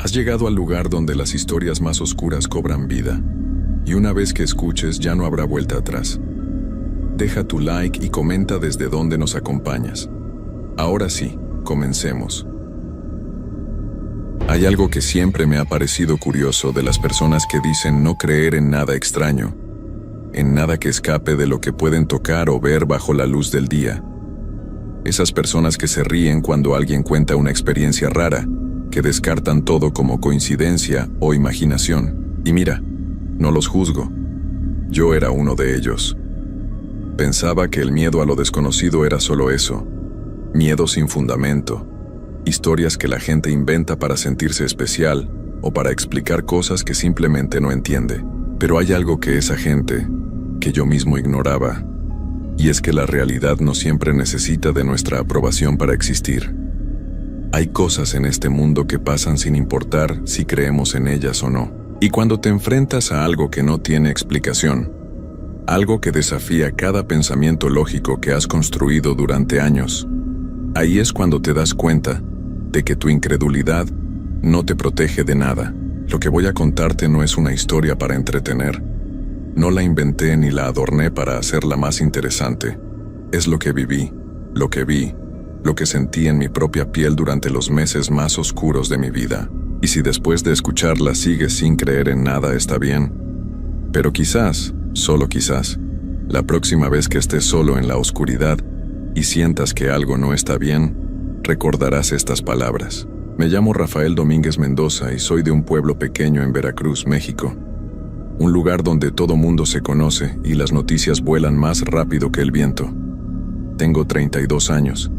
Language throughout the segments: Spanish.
Has llegado al lugar donde las historias más oscuras cobran vida, y una vez que escuches ya no habrá vuelta atrás. Deja tu like y comenta desde dónde nos acompañas. Ahora sí, comencemos. Hay algo que siempre me ha parecido curioso de las personas que dicen no creer en nada extraño, en nada que escape de lo que pueden tocar o ver bajo la luz del día. Esas personas que se ríen cuando alguien cuenta una experiencia rara, que descartan todo como coincidencia o imaginación. Y mira, no los juzgo. Yo era uno de ellos. Pensaba que el miedo a lo desconocido era solo eso, miedo sin fundamento, historias que la gente inventa para sentirse especial o para explicar cosas que simplemente no entiende. Pero hay algo que esa gente, que yo mismo ignoraba, y es que la realidad no siempre necesita de nuestra aprobación para existir. Hay cosas en este mundo que pasan sin importar si creemos en ellas o no. Y cuando te enfrentas a algo que no tiene explicación, algo que desafía cada pensamiento lógico que has construido durante años, ahí es cuando te das cuenta de que tu incredulidad no te protege de nada. Lo que voy a contarte no es una historia para entretener. No la inventé ni la adorné para hacerla más interesante. Es lo que viví, lo que vi, lo que sentí en mi propia piel durante los meses más oscuros de mi vida. Y si después de escucharla sigues sin creer en nada, está bien. Pero quizás, solo quizás, la próxima vez que estés solo en la oscuridad y sientas que algo no está bien, recordarás estas palabras. Me llamo Rafael Domínguez Mendoza y soy de un pueblo pequeño en Veracruz, México. Un lugar donde todo mundo se conoce y las noticias vuelan más rápido que el viento. Tengo 32 años.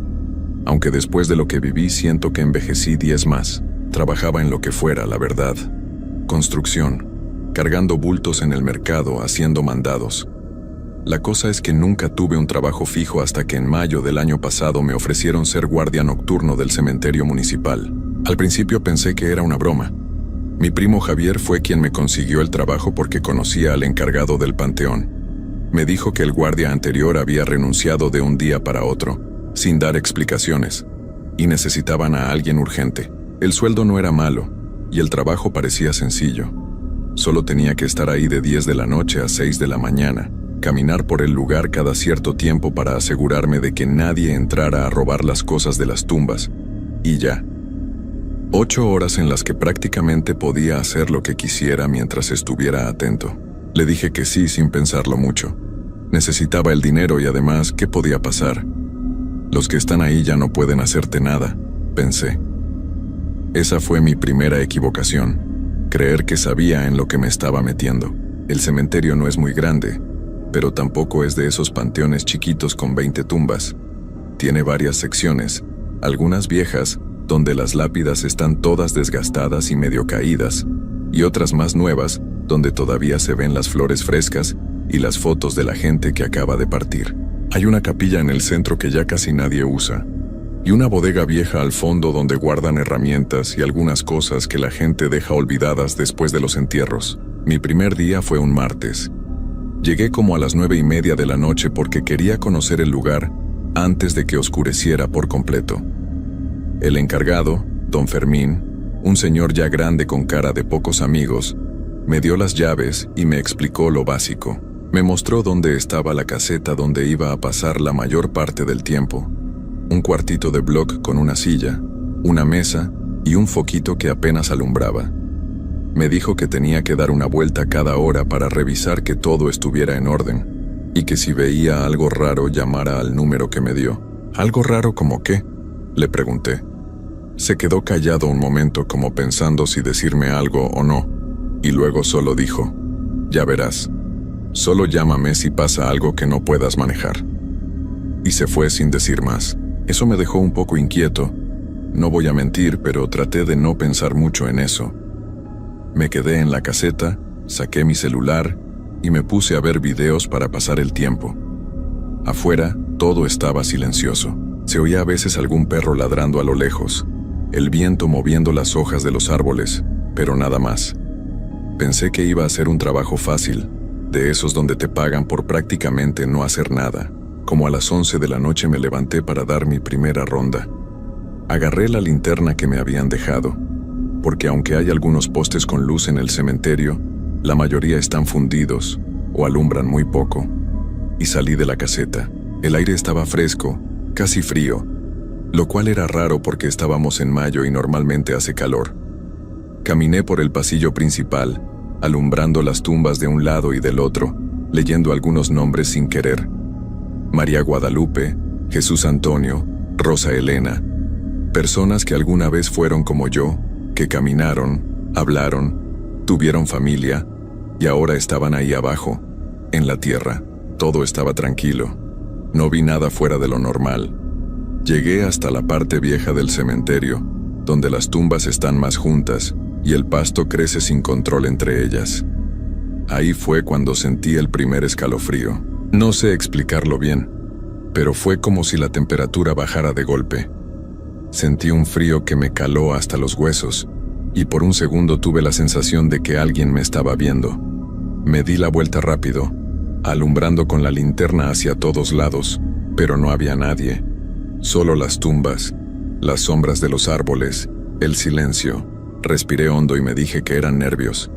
Aunque después de lo que viví siento que envejecí 10 más. Trabajaba en lo que fuera, la verdad. Construcción, cargando bultos en el mercado, haciendo mandados. La cosa es que nunca tuve un trabajo fijo hasta que en mayo del año pasado me ofrecieron ser guardia nocturno del cementerio municipal. Al principio pensé que era una broma. Mi primo Javier fue quien me consiguió el trabajo porque conocía al encargado del panteón. Me dijo que el guardia anterior había renunciado de un día para otro, sin dar explicaciones, y necesitaban a alguien urgente. El sueldo no era malo, y el trabajo parecía sencillo. Solo tenía que estar ahí de 10 de la noche a 6 de la mañana, caminar por el lugar cada cierto tiempo para asegurarme de que nadie entrara a robar las cosas de las tumbas, y ya. 8 horas en las que prácticamente podía hacer lo que quisiera mientras estuviera atento. Le dije que sí sin pensarlo mucho. Necesitaba el dinero y además, ¿qué podía pasar? Los que están ahí ya no pueden hacerte nada, pensé. Esa fue mi primera equivocación, creer que sabía en lo que me estaba metiendo. El cementerio no es muy grande, pero tampoco es de esos panteones chiquitos con 20 tumbas. Tiene varias secciones, algunas viejas, donde las lápidas están todas desgastadas y medio caídas, y otras más nuevas, donde todavía se ven las flores frescas y las fotos de la gente que acaba de partir. Hay una capilla en el centro que ya casi nadie usa, y una bodega vieja al fondo donde guardan herramientas y algunas cosas que la gente deja olvidadas después de los entierros. Mi primer día fue un martes. Llegué como a las 9:30 de la noche porque quería conocer el lugar antes de que oscureciera por completo. El encargado, don Fermín, un señor ya grande con cara de pocos amigos, me dio las llaves y me explicó lo básico. Me mostró dónde estaba la caseta donde iba a pasar la mayor parte del tiempo. Un cuartito de bloc con una silla, una mesa y un foquito que apenas alumbraba. Me dijo que tenía que dar una vuelta cada hora para revisar que todo estuviera en orden, y que si veía algo raro llamara al número que me dio. ¿Algo raro como qué?, le pregunté. Se quedó callado un momento como pensando si decirme algo o no, y luego solo dijo, «Ya verás, solo llámame si pasa algo que no puedas manejar». Y se fue sin decir más. Eso me dejó un poco inquieto. No voy a mentir, pero traté de no pensar mucho en eso. Me quedé en la caseta, saqué mi celular y me puse a ver videos para pasar el tiempo. Afuera, todo estaba silencioso. Se oía a veces algún perro ladrando a lo lejos, el viento moviendo las hojas de los árboles, pero nada más. Pensé que iba a ser un trabajo fácil, de esos donde te pagan por prácticamente no hacer nada. Como a las 11 de la noche me levanté para dar mi primera ronda. Agarré la linterna que me habían dejado. porque aunque hay algunos postes con luz en el cementerio, la mayoría están fundidos o alumbran muy poco. Y salí de la caseta. El aire estaba fresco, casi frío, lo cual era raro porque estábamos en mayo y normalmente hace calor. Caminé por el pasillo principal, alumbrando las tumbas de un lado y del otro, leyendo algunos nombres sin querer. María Guadalupe, Jesús Antonio, Rosa Elena. Personas que alguna vez fueron como yo, que caminaron, hablaron, tuvieron familia, y ahora estaban ahí abajo, en la tierra. Todo estaba tranquilo. No vi nada fuera de lo normal. Llegué hasta la parte vieja del cementerio, donde las tumbas están más juntas y el pasto crece sin control entre ellas. Ahí fue cuando sentí el primer escalofrío. No sé explicarlo bien, pero fue como si la temperatura bajara de golpe. Sentí un frío que me caló hasta los huesos, y por un segundo tuve la sensación de que alguien me estaba viendo. Me di la vuelta rápido, alumbrando con la linterna hacia todos lados, pero no había nadie. Solo las tumbas, las sombras de los árboles, el silencio. Respiré hondo y me dije que eran nervios.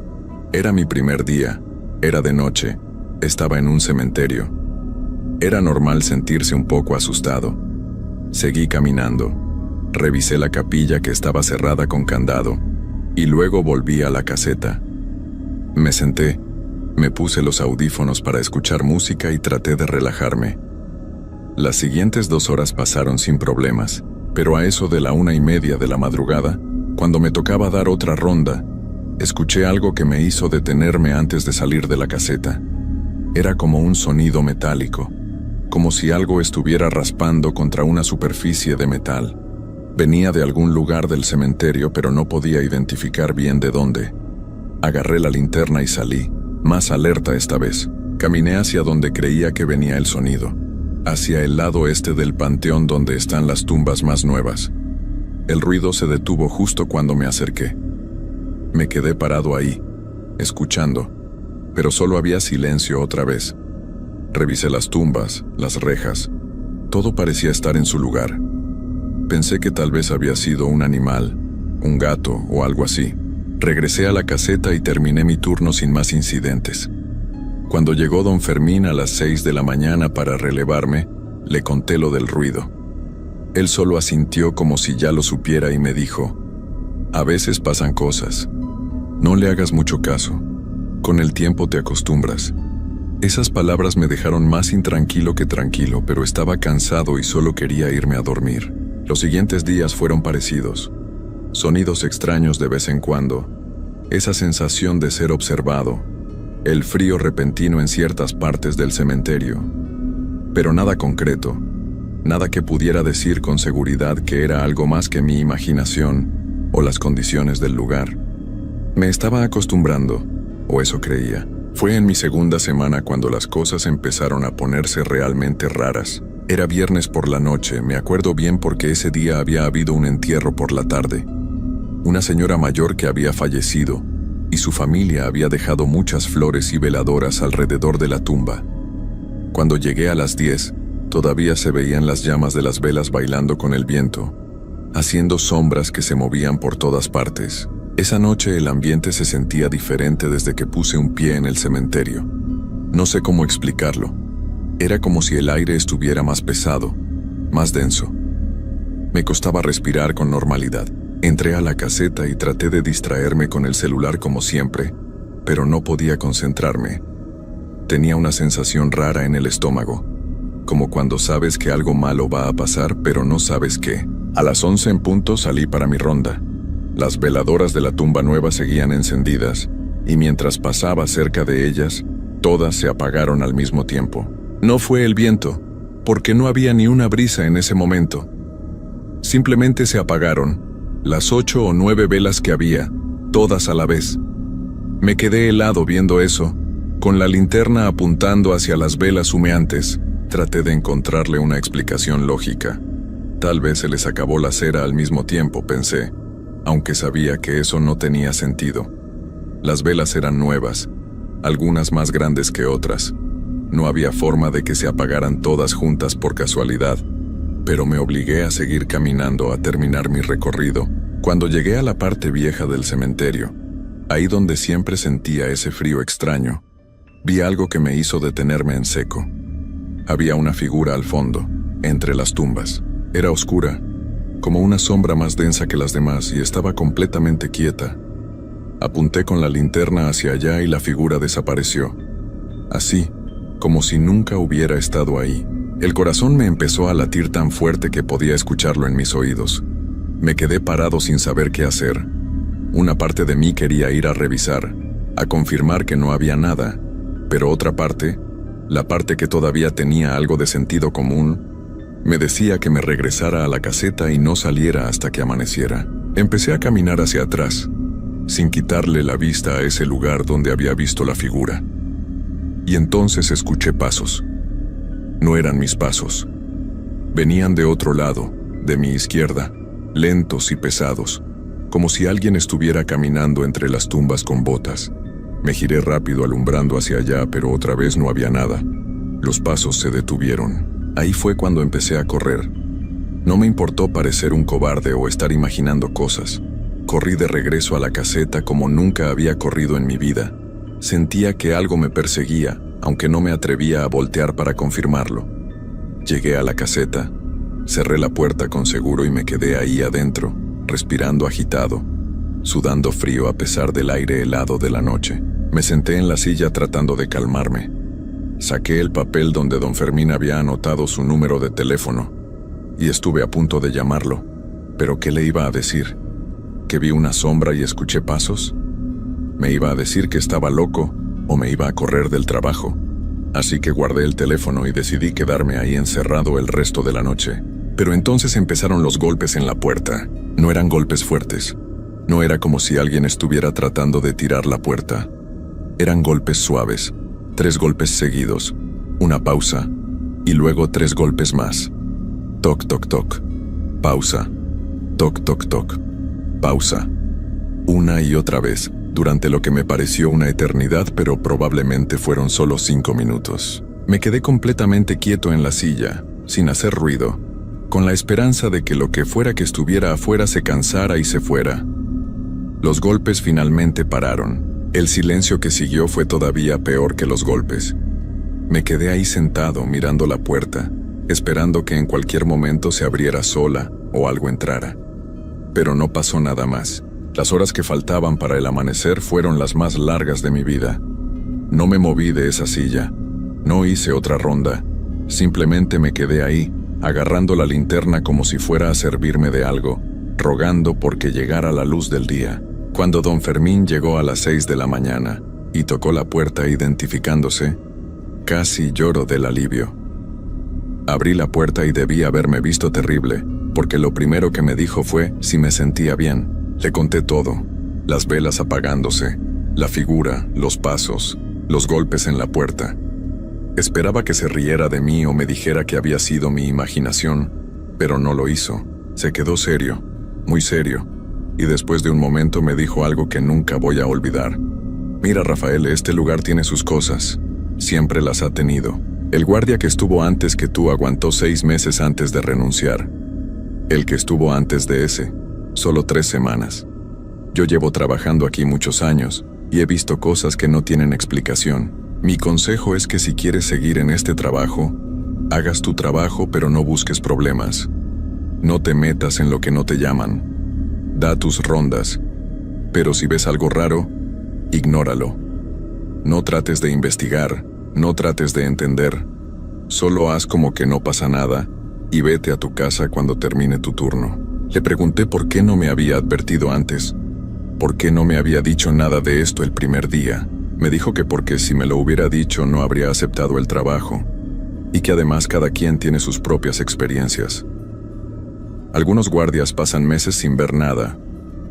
Era mi primer día, era de noche, estaba en un cementerio. Era normal sentirse un poco asustado. Seguí caminando. Revisé la capilla que estaba cerrada con candado, y luego volví a la caseta. Me senté, me puse los audífonos para escuchar música y traté de relajarme. Las siguientes 2 horas pasaron sin problemas, pero a eso de la 1:30 de la madrugada, cuando me tocaba dar otra ronda, escuché algo que me hizo detenerme antes de salir de la caseta. Era como un sonido metálico, como si algo estuviera raspando contra una superficie de metal. Venía de algún lugar del cementerio, pero no podía identificar bien de dónde. Agarré la linterna y salí, más alerta esta vez. Caminé hacia donde creía que venía el sonido, hacia el lado este del panteón donde están las tumbas más nuevas. El ruido se detuvo justo cuando me acerqué. Me quedé parado ahí, escuchando, pero solo había silencio otra vez. Revisé las tumbas, las rejas. Todo parecía estar en su lugar. Pensé que tal vez había sido un animal, un gato o algo así. Regresé a la caseta y terminé mi turno sin más incidentes. Cuando llegó don Fermín a las 6 de la mañana para relevarme, le conté lo del ruido. Él solo asintió como si ya lo supiera y me dijo: «A veces pasan cosas. No le hagas mucho caso. Con el tiempo te acostumbras». Esas palabras me dejaron más intranquilo que tranquilo, pero estaba cansado y solo quería irme a dormir. Los siguientes días fueron parecidos. Sonidos extraños de vez en cuando, esa sensación de ser observado, el frío repentino en ciertas partes del cementerio. Pero nada concreto, nada que pudiera decir con seguridad que era algo más que mi imaginación o las condiciones del lugar. Me estaba acostumbrando, o eso creía. Fue en mi segunda semana cuando las cosas empezaron a ponerse realmente raras. Era viernes por la noche, me acuerdo bien porque ese día había habido un entierro por la tarde. Una señora mayor que había fallecido, y su familia había dejado muchas flores y veladoras alrededor de la tumba. Cuando llegué a las 10, todavía se veían las llamas de las velas bailando con el viento, haciendo sombras que se movían por todas partes. Esa noche el ambiente se sentía diferente desde que puse un pie en el cementerio. No sé cómo explicarlo. Era como si el aire estuviera más pesado, más denso. Me costaba respirar con normalidad. Entré a la caseta y traté de distraerme con el celular como siempre, pero no podía concentrarme. Tenía una sensación rara en el estómago, como cuando sabes que algo malo va a pasar pero no sabes qué. A las 11 en punto salí para mi ronda. Las veladoras de la tumba nueva seguían encendidas, y mientras pasaba cerca de ellas, todas se apagaron al mismo tiempo. No fue el viento, porque no había ni una brisa en ese momento. Simplemente se apagaron, las 8 o 9 velas que había, todas a la vez. Me quedé helado viendo eso, con la linterna apuntando hacia las velas humeantes. Traté de encontrarle una explicación lógica. Tal vez se les acabó la cera al mismo tiempo, pensé, aunque sabía que eso no tenía sentido. Las velas eran nuevas, algunas más grandes que otras. No había forma de que se apagaran todas juntas por casualidad, pero me obligué a seguir caminando a terminar mi recorrido, Cuando llegué a la parte vieja del cementerio, ahí donde siempre sentía ese frío extraño, vi algo que me hizo detenerme en seco. Había una figura al fondo, entre las tumbas. Era oscura, como una sombra más densa que las demás, y estaba completamente quieta. Apunté con la linterna hacia allá y la figura desapareció. Así, como si nunca hubiera estado ahí. El corazón me empezó a latir tan fuerte que podía escucharlo en mis oídos. Me quedé parado sin saber qué hacer. Una parte de mí quería ir a revisar, a confirmar que no había nada, pero otra parte, la parte que todavía tenía algo de sentido común, me decía que me regresara a la caseta y no saliera hasta que amaneciera. Empecé a caminar hacia atrás, sin quitarle la vista a ese lugar donde había visto la figura. Y entonces escuché pasos. No eran mis pasos. Venían de otro lado, de mi izquierda, lentos y pesados, como si alguien estuviera caminando entre las tumbas con botas. Me giré rápido alumbrando hacia allá, pero otra vez no había nada. Los pasos se detuvieron. Ahí fue cuando empecé a correr. No me importó parecer un cobarde o estar imaginando cosas. Corrí de regreso a la caseta como nunca había corrido en mi vida. Sentía que algo me perseguía, aunque no me atrevía a voltear para confirmarlo. Llegué a la caseta, cerré la puerta con seguro y me quedé ahí adentro, respirando agitado, sudando frío a pesar del aire helado de la noche. Me senté en la silla tratando de calmarme. Saqué el papel donde don Fermín había anotado su número de teléfono y estuve a punto de llamarlo. ¿Pero qué le iba a decir? ¿Que vi una sombra y escuché pasos? ¿Me iba a decir que estaba loco o me iba a correr del trabajo? Así que guardé el teléfono y decidí quedarme ahí encerrado el resto de la noche. Pero entonces empezaron los golpes en la puerta. No eran golpes fuertes. No era como si alguien estuviera tratando de tirar la puerta. Eran golpes suaves. 3 golpes seguidos, una pausa, y luego 3 golpes más. Toc, toc, toc. Pausa. Toc, toc, toc. Pausa. Una y otra vez, durante lo que me pareció una eternidad, pero probablemente fueron solo 5 minutos. Me quedé completamente quieto en la silla, sin hacer ruido, con la esperanza de que lo que fuera que estuviera afuera se cansara y se fuera. Los golpes finalmente pararon. El silencio que siguió fue todavía peor que los golpes. Me quedé ahí sentado mirando la puerta, esperando que en cualquier momento se abriera sola o algo entrara. Pero no pasó nada más. Las horas que faltaban para el amanecer fueron las más largas de mi vida. No me moví de esa silla, no hice otra ronda, simplemente me quedé ahí, agarrando la linterna como si fuera a servirme de algo, rogando porque llegara la luz del día. Cuando don Fermín llegó a las 6 de la mañana y tocó la puerta identificándose, casi lloro del alivio. Abrí la puerta y debí haberme visto terrible, porque lo primero que me dijo fue si me sentía bien. Le conté todo, las velas apagándose, la figura, los pasos, los golpes en la puerta. Esperaba que se riera de mí o me dijera que había sido mi imaginación, pero no lo hizo. Se quedó serio, muy serio. Y después de un momento me dijo algo que nunca voy a olvidar. Mira, Rafael, este lugar tiene sus cosas. Siempre las ha tenido. El guardia que estuvo antes que tú aguantó 6 meses antes de renunciar. El que estuvo antes de ese, solo 3 semanas. Yo llevo trabajando aquí muchos años y he visto cosas que no tienen explicación. Mi consejo es que si quieres seguir en este trabajo, hagas tu trabajo pero no busques problemas. No te metas en lo que no te llaman. Da tus rondas, pero si ves algo raro, ignóralo. No trates de investigar, no trates de entender. Solo haz como que no pasa nada y vete a tu casa cuando termine tu turno. Le pregunté por qué no me había advertido antes. ¿Por qué no me había dicho nada de esto el primer día? Me dijo que porque si me lo hubiera dicho no habría aceptado el trabajo, y que además cada quien tiene sus propias experiencias. Algunos guardias pasan meses sin ver nada,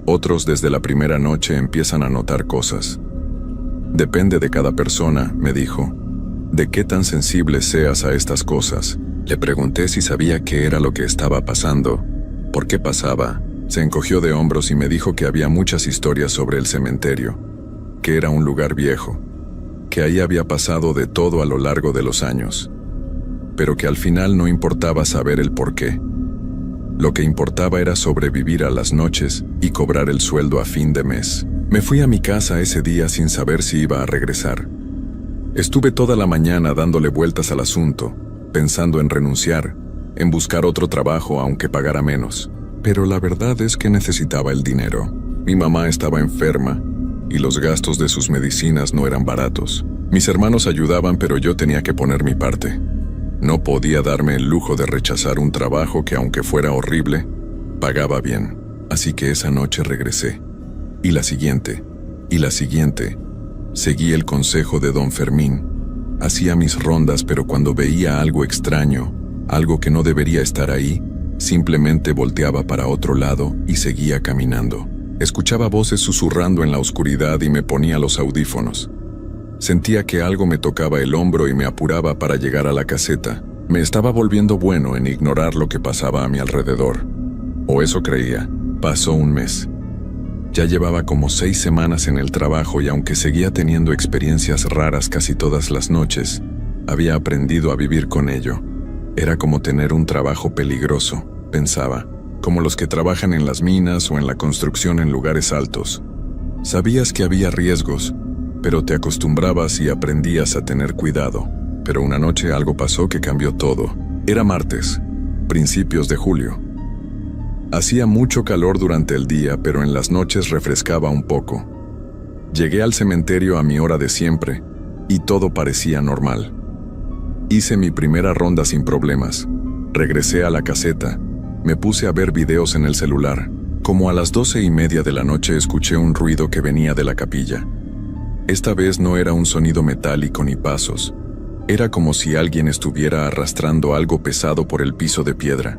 otros desde la primera noche empiezan a notar cosas. Depende de cada persona, me dijo, de qué tan sensible seas a estas cosas. Le pregunté si sabía qué era lo que estaba pasando, por qué pasaba. Se encogió de hombros y me dijo que había muchas historias sobre el cementerio, que era un lugar viejo, que ahí había pasado de todo a lo largo de los años, pero que al final no importaba saber el por qué. Lo que importaba era sobrevivir a las noches y cobrar el sueldo a fin de mes. Me fui a mi casa ese día sin saber si iba a regresar. Estuve toda la mañana dándole vueltas al asunto, pensando en renunciar, en buscar otro trabajo aunque pagara menos. Pero la verdad es que necesitaba el dinero. Mi mamá estaba enferma y los gastos de sus medicinas no eran baratos. Mis hermanos ayudaban, pero yo tenía que poner mi parte. No podía darme el lujo de rechazar un trabajo que, aunque fuera horrible, pagaba bien. Así que esa noche regresé. Y la siguiente, y la siguiente. Seguí el consejo de don Fermín. Hacía mis rondas, pero cuando veía algo extraño, algo que no debería estar ahí, simplemente volteaba para otro lado y seguía caminando. Escuchaba voces susurrando en la oscuridad y me ponía los audífonos. Sentía que algo me tocaba el hombro y me apuraba para llegar a la caseta. Me estaba volviendo bueno en ignorar lo que pasaba a mi alrededor. O eso creía. Pasó un mes. Ya llevaba como 6 semanas en el trabajo y aunque seguía teniendo experiencias raras casi todas las noches, había aprendido a vivir con ello. Era como tener un trabajo peligroso, pensaba, como los que trabajan en las minas o en la construcción en lugares altos. Sabías que había riesgos, pero te acostumbrabas y aprendías a tener cuidado. Pero una noche algo pasó que cambió todo. Era martes, principios de julio. Hacía mucho calor durante el día, pero en las noches refrescaba un poco. Llegué al cementerio a mi hora de siempre, y todo parecía normal. Hice mi primera ronda sin problemas. Regresé a la caseta. Me puse a ver videos en el celular. Como a las 12:30 de la noche escuché un ruido que venía de la capilla. Esta vez no era un sonido metálico ni pasos. Era como si alguien estuviera arrastrando algo pesado por el piso de piedra.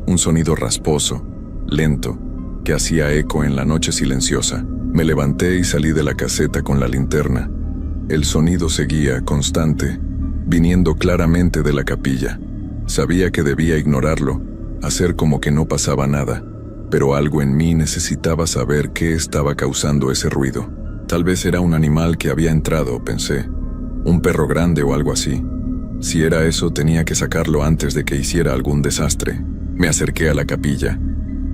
Un sonido rasposo, lento, que hacía eco en la noche silenciosa. Me levanté y salí de la caseta con la linterna. El sonido seguía, constante, viniendo claramente de la capilla. Sabía que debía ignorarlo, hacer como que no pasaba nada, pero algo en mí necesitaba saber qué estaba causando ese ruido. Tal vez era un animal que había entrado, pensé. Un perro grande o algo así. Si era eso, tenía que sacarlo antes de que hiciera algún desastre. Me acerqué a la capilla.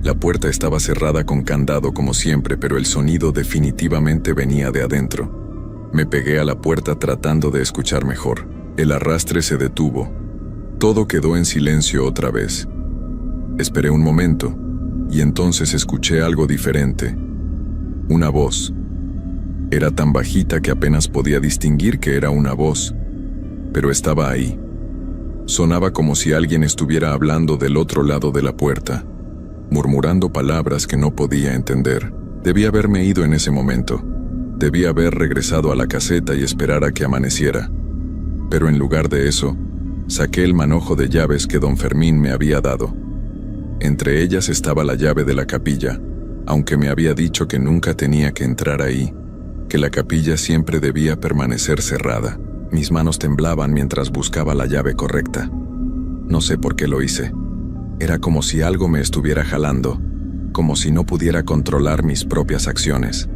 La puerta estaba cerrada con candado como siempre, pero el sonido definitivamente venía de adentro. Me pegué a la puerta tratando de escuchar mejor. El arrastre se detuvo. Todo quedó en silencio otra vez. Esperé un momento, y entonces escuché algo diferente. Una voz. Era tan bajita que apenas podía distinguir que era una voz, pero estaba ahí. Sonaba como si alguien estuviera hablando del otro lado de la puerta, murmurando palabras que no podía entender. Debía haberme ido en ese momento. Debía haber regresado a la caseta y esperar a que amaneciera. Pero en lugar de eso, saqué el manojo de llaves que don Fermín me había dado. Entre ellas estaba la llave de la capilla, aunque me había dicho que nunca tenía que entrar ahí, que la capilla siempre debía permanecer cerrada. Mis manos temblaban mientras buscaba la llave correcta. No sé por qué lo hice. Era como si algo me estuviera jalando, como si no pudiera controlar mis propias acciones.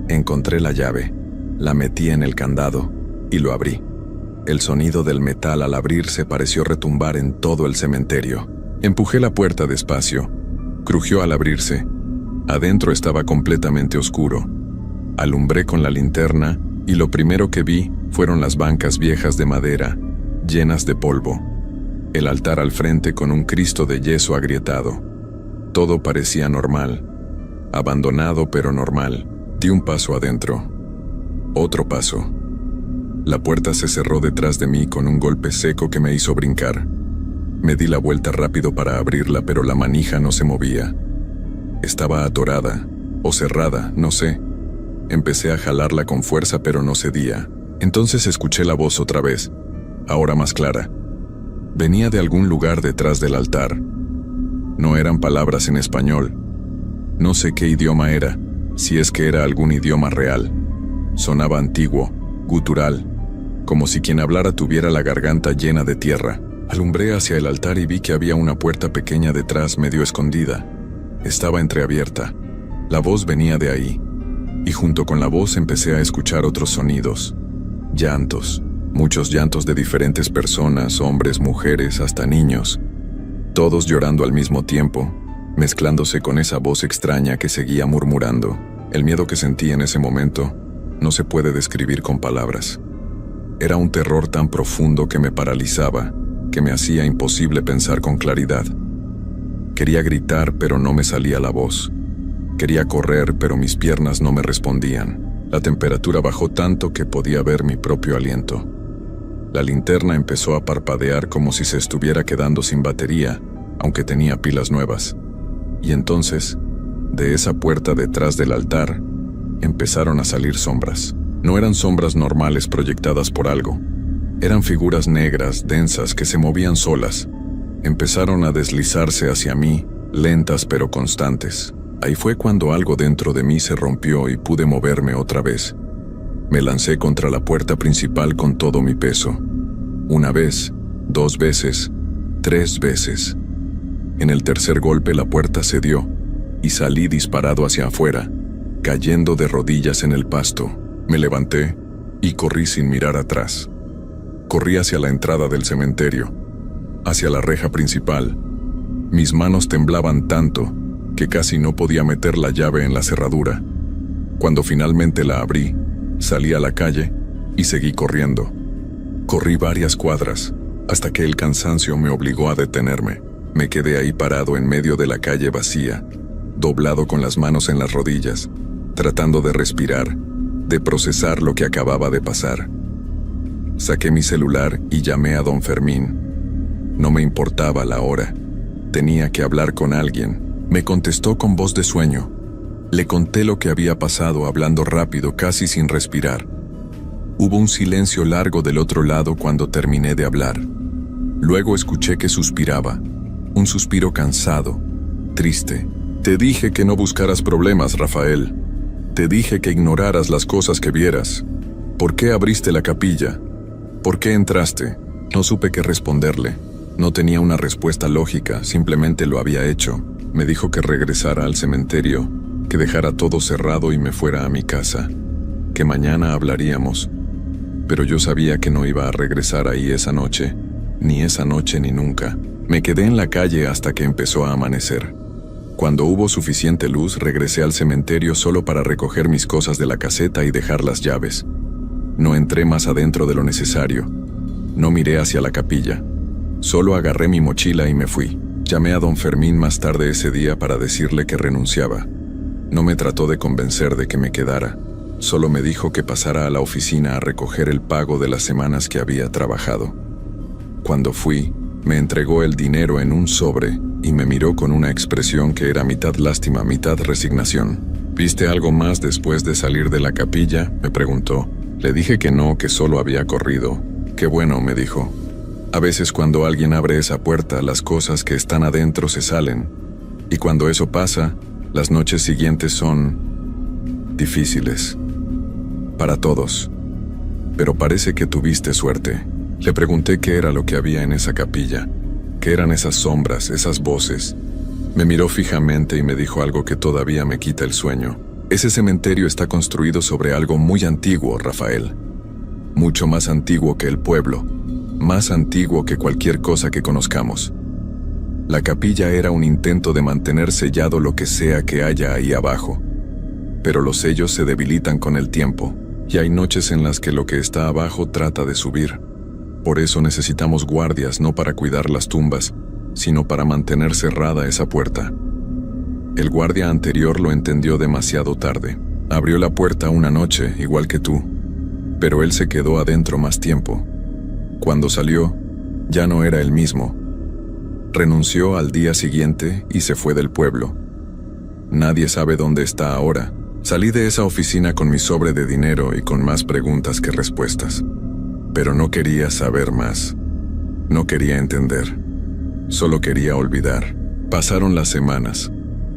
Encontré la llave, la metí en el candado y lo abrí. El sonido del metal al abrirse pareció retumbar en todo el cementerio. Empujé la puerta despacio. Crujió al abrirse. Adentro estaba completamente oscuro. Alumbré con la linterna y lo primero que vi fueron las bancas viejas de madera, llenas de polvo. El altar al frente con un Cristo de yeso agrietado. Todo parecía normal. Abandonado pero normal. Di un paso adentro. Otro paso. La puerta se cerró detrás de mí con un golpe seco que me hizo brincar. Me di la vuelta rápido para abrirla, pero la manija no se movía. Estaba atorada, o cerrada, no sé. Empecé a jalarla con fuerza, pero no cedía. Entonces escuché la voz otra vez, ahora más clara. Venía de algún lugar detrás del altar. No eran palabras en español. No sé qué idioma era, si es que era algún idioma real. Sonaba antiguo, gutural, como si quien hablara tuviera la garganta llena de tierra. Alumbré hacia el altar y vi que había una puerta pequeña detrás, medio escondida. Estaba entreabierta. La voz venía de ahí. Y junto con la voz empecé a escuchar otros sonidos. Llantos. Muchos llantos de diferentes personas, hombres, mujeres, hasta niños. todos llorando al mismo tiempo, mezclándose con esa voz extraña que seguía murmurando. El miedo que sentí en ese momento no se puede describir con palabras. Era un terror tan profundo que me paralizaba, que me hacía imposible pensar con claridad. Quería gritar, pero no me salía la voz. Quería correr, pero mis piernas no me respondían. La temperatura bajó tanto que podía ver mi propio aliento. La linterna empezó a parpadear como si se estuviera quedando sin batería, aunque tenía pilas nuevas. Y entonces, de esa puerta detrás del altar, empezaron a salir sombras. No eran sombras normales proyectadas por algo. Eran figuras negras, densas, que se movían solas. Empezaron a deslizarse hacia mí, lentas pero constantes. Ahí fue cuando algo dentro de mí se rompió y pude moverme otra vez. Me lancé contra la puerta principal con todo mi peso. Una vez, 2 veces, 3 veces. En el tercer golpe la puerta cedió y salí disparado hacia afuera, cayendo de rodillas en el pasto. Me levanté y corrí sin mirar atrás. Corrí hacia la entrada del cementerio, hacia la reja principal. Mis manos temblaban tanto que casi no podía meter la llave en la cerradura. Cuando finalmente la abrí, salí a la calle y seguí corriendo. Corrí varias cuadras, hasta que el cansancio me obligó a detenerme. Me quedé ahí parado en medio de la calle vacía, doblado con las manos en las rodillas, tratando de respirar, de procesar lo que acababa de pasar. Saqué mi celular y llamé a don Fermín. No me importaba la hora. Tenía que hablar con alguien. Me contestó con voz de sueño. Le conté lo que había pasado hablando rápido, casi sin respirar. Hubo un silencio largo del otro lado cuando terminé de hablar. Luego escuché que suspiraba. Un suspiro cansado, triste. Te dije que no buscaras problemas, Rafael. Te dije que ignoraras las cosas que vieras. ¿Por qué abriste la capilla? ¿Por qué entraste? No supe qué responderle. No tenía una respuesta lógica, simplemente lo había hecho. Me dijo que regresara al cementerio, que dejara todo cerrado y me fuera a mi casa, que mañana hablaríamos. Pero yo sabía que no iba a regresar ahí esa noche ni nunca. Me quedé en la calle hasta que empezó a amanecer. Cuando hubo suficiente luz, regresé al cementerio solo para recoger mis cosas de la caseta y dejar las llaves. No entré más adentro de lo necesario. No miré hacia la capilla. Solo agarré mi mochila y me fui. Llamé a don Fermín más tarde ese día para decirle que renunciaba. No me trató de convencer de que me quedara. Solo me dijo que pasara a la oficina a recoger el pago de las semanas que había trabajado. Cuando fui, me entregó el dinero en un sobre y me miró con una expresión que era mitad lástima, mitad resignación. ¿Viste algo más después de salir de la capilla?, me preguntó. Le dije que no, que solo había corrido. Qué bueno, me dijo. A veces cuando alguien abre esa puerta, las cosas que están adentro se salen. Y cuando eso pasa, las noches siguientes son difíciles. Para todos. Pero parece que tuviste suerte. Le pregunté qué era lo que había en esa capilla. ¿Qué eran esas sombras, esas voces? Me miró fijamente y me dijo algo que todavía me quita el sueño. Ese cementerio está construido sobre algo muy antiguo, Rafael. Mucho más antiguo que el pueblo. Más antiguo que cualquier cosa que conozcamos. La capilla era un intento de mantener sellado lo que sea que haya ahí abajo. Pero los sellos se debilitan con el tiempo, y hay noches en las que lo que está abajo trata de subir. Por eso necesitamos guardias no para cuidar las tumbas, sino para mantener cerrada esa puerta. El guardia anterior lo entendió demasiado tarde. Abrió la puerta una noche, igual que tú, pero él se quedó adentro más tiempo. Cuando salió, ya no era el mismo. Renunció al día siguiente y se fue del pueblo. Nadie sabe dónde está ahora. Salí de esa oficina con mi sobre de dinero y con más preguntas que respuestas. Pero no quería saber más. No quería entender. Solo quería olvidar. Pasaron las semanas.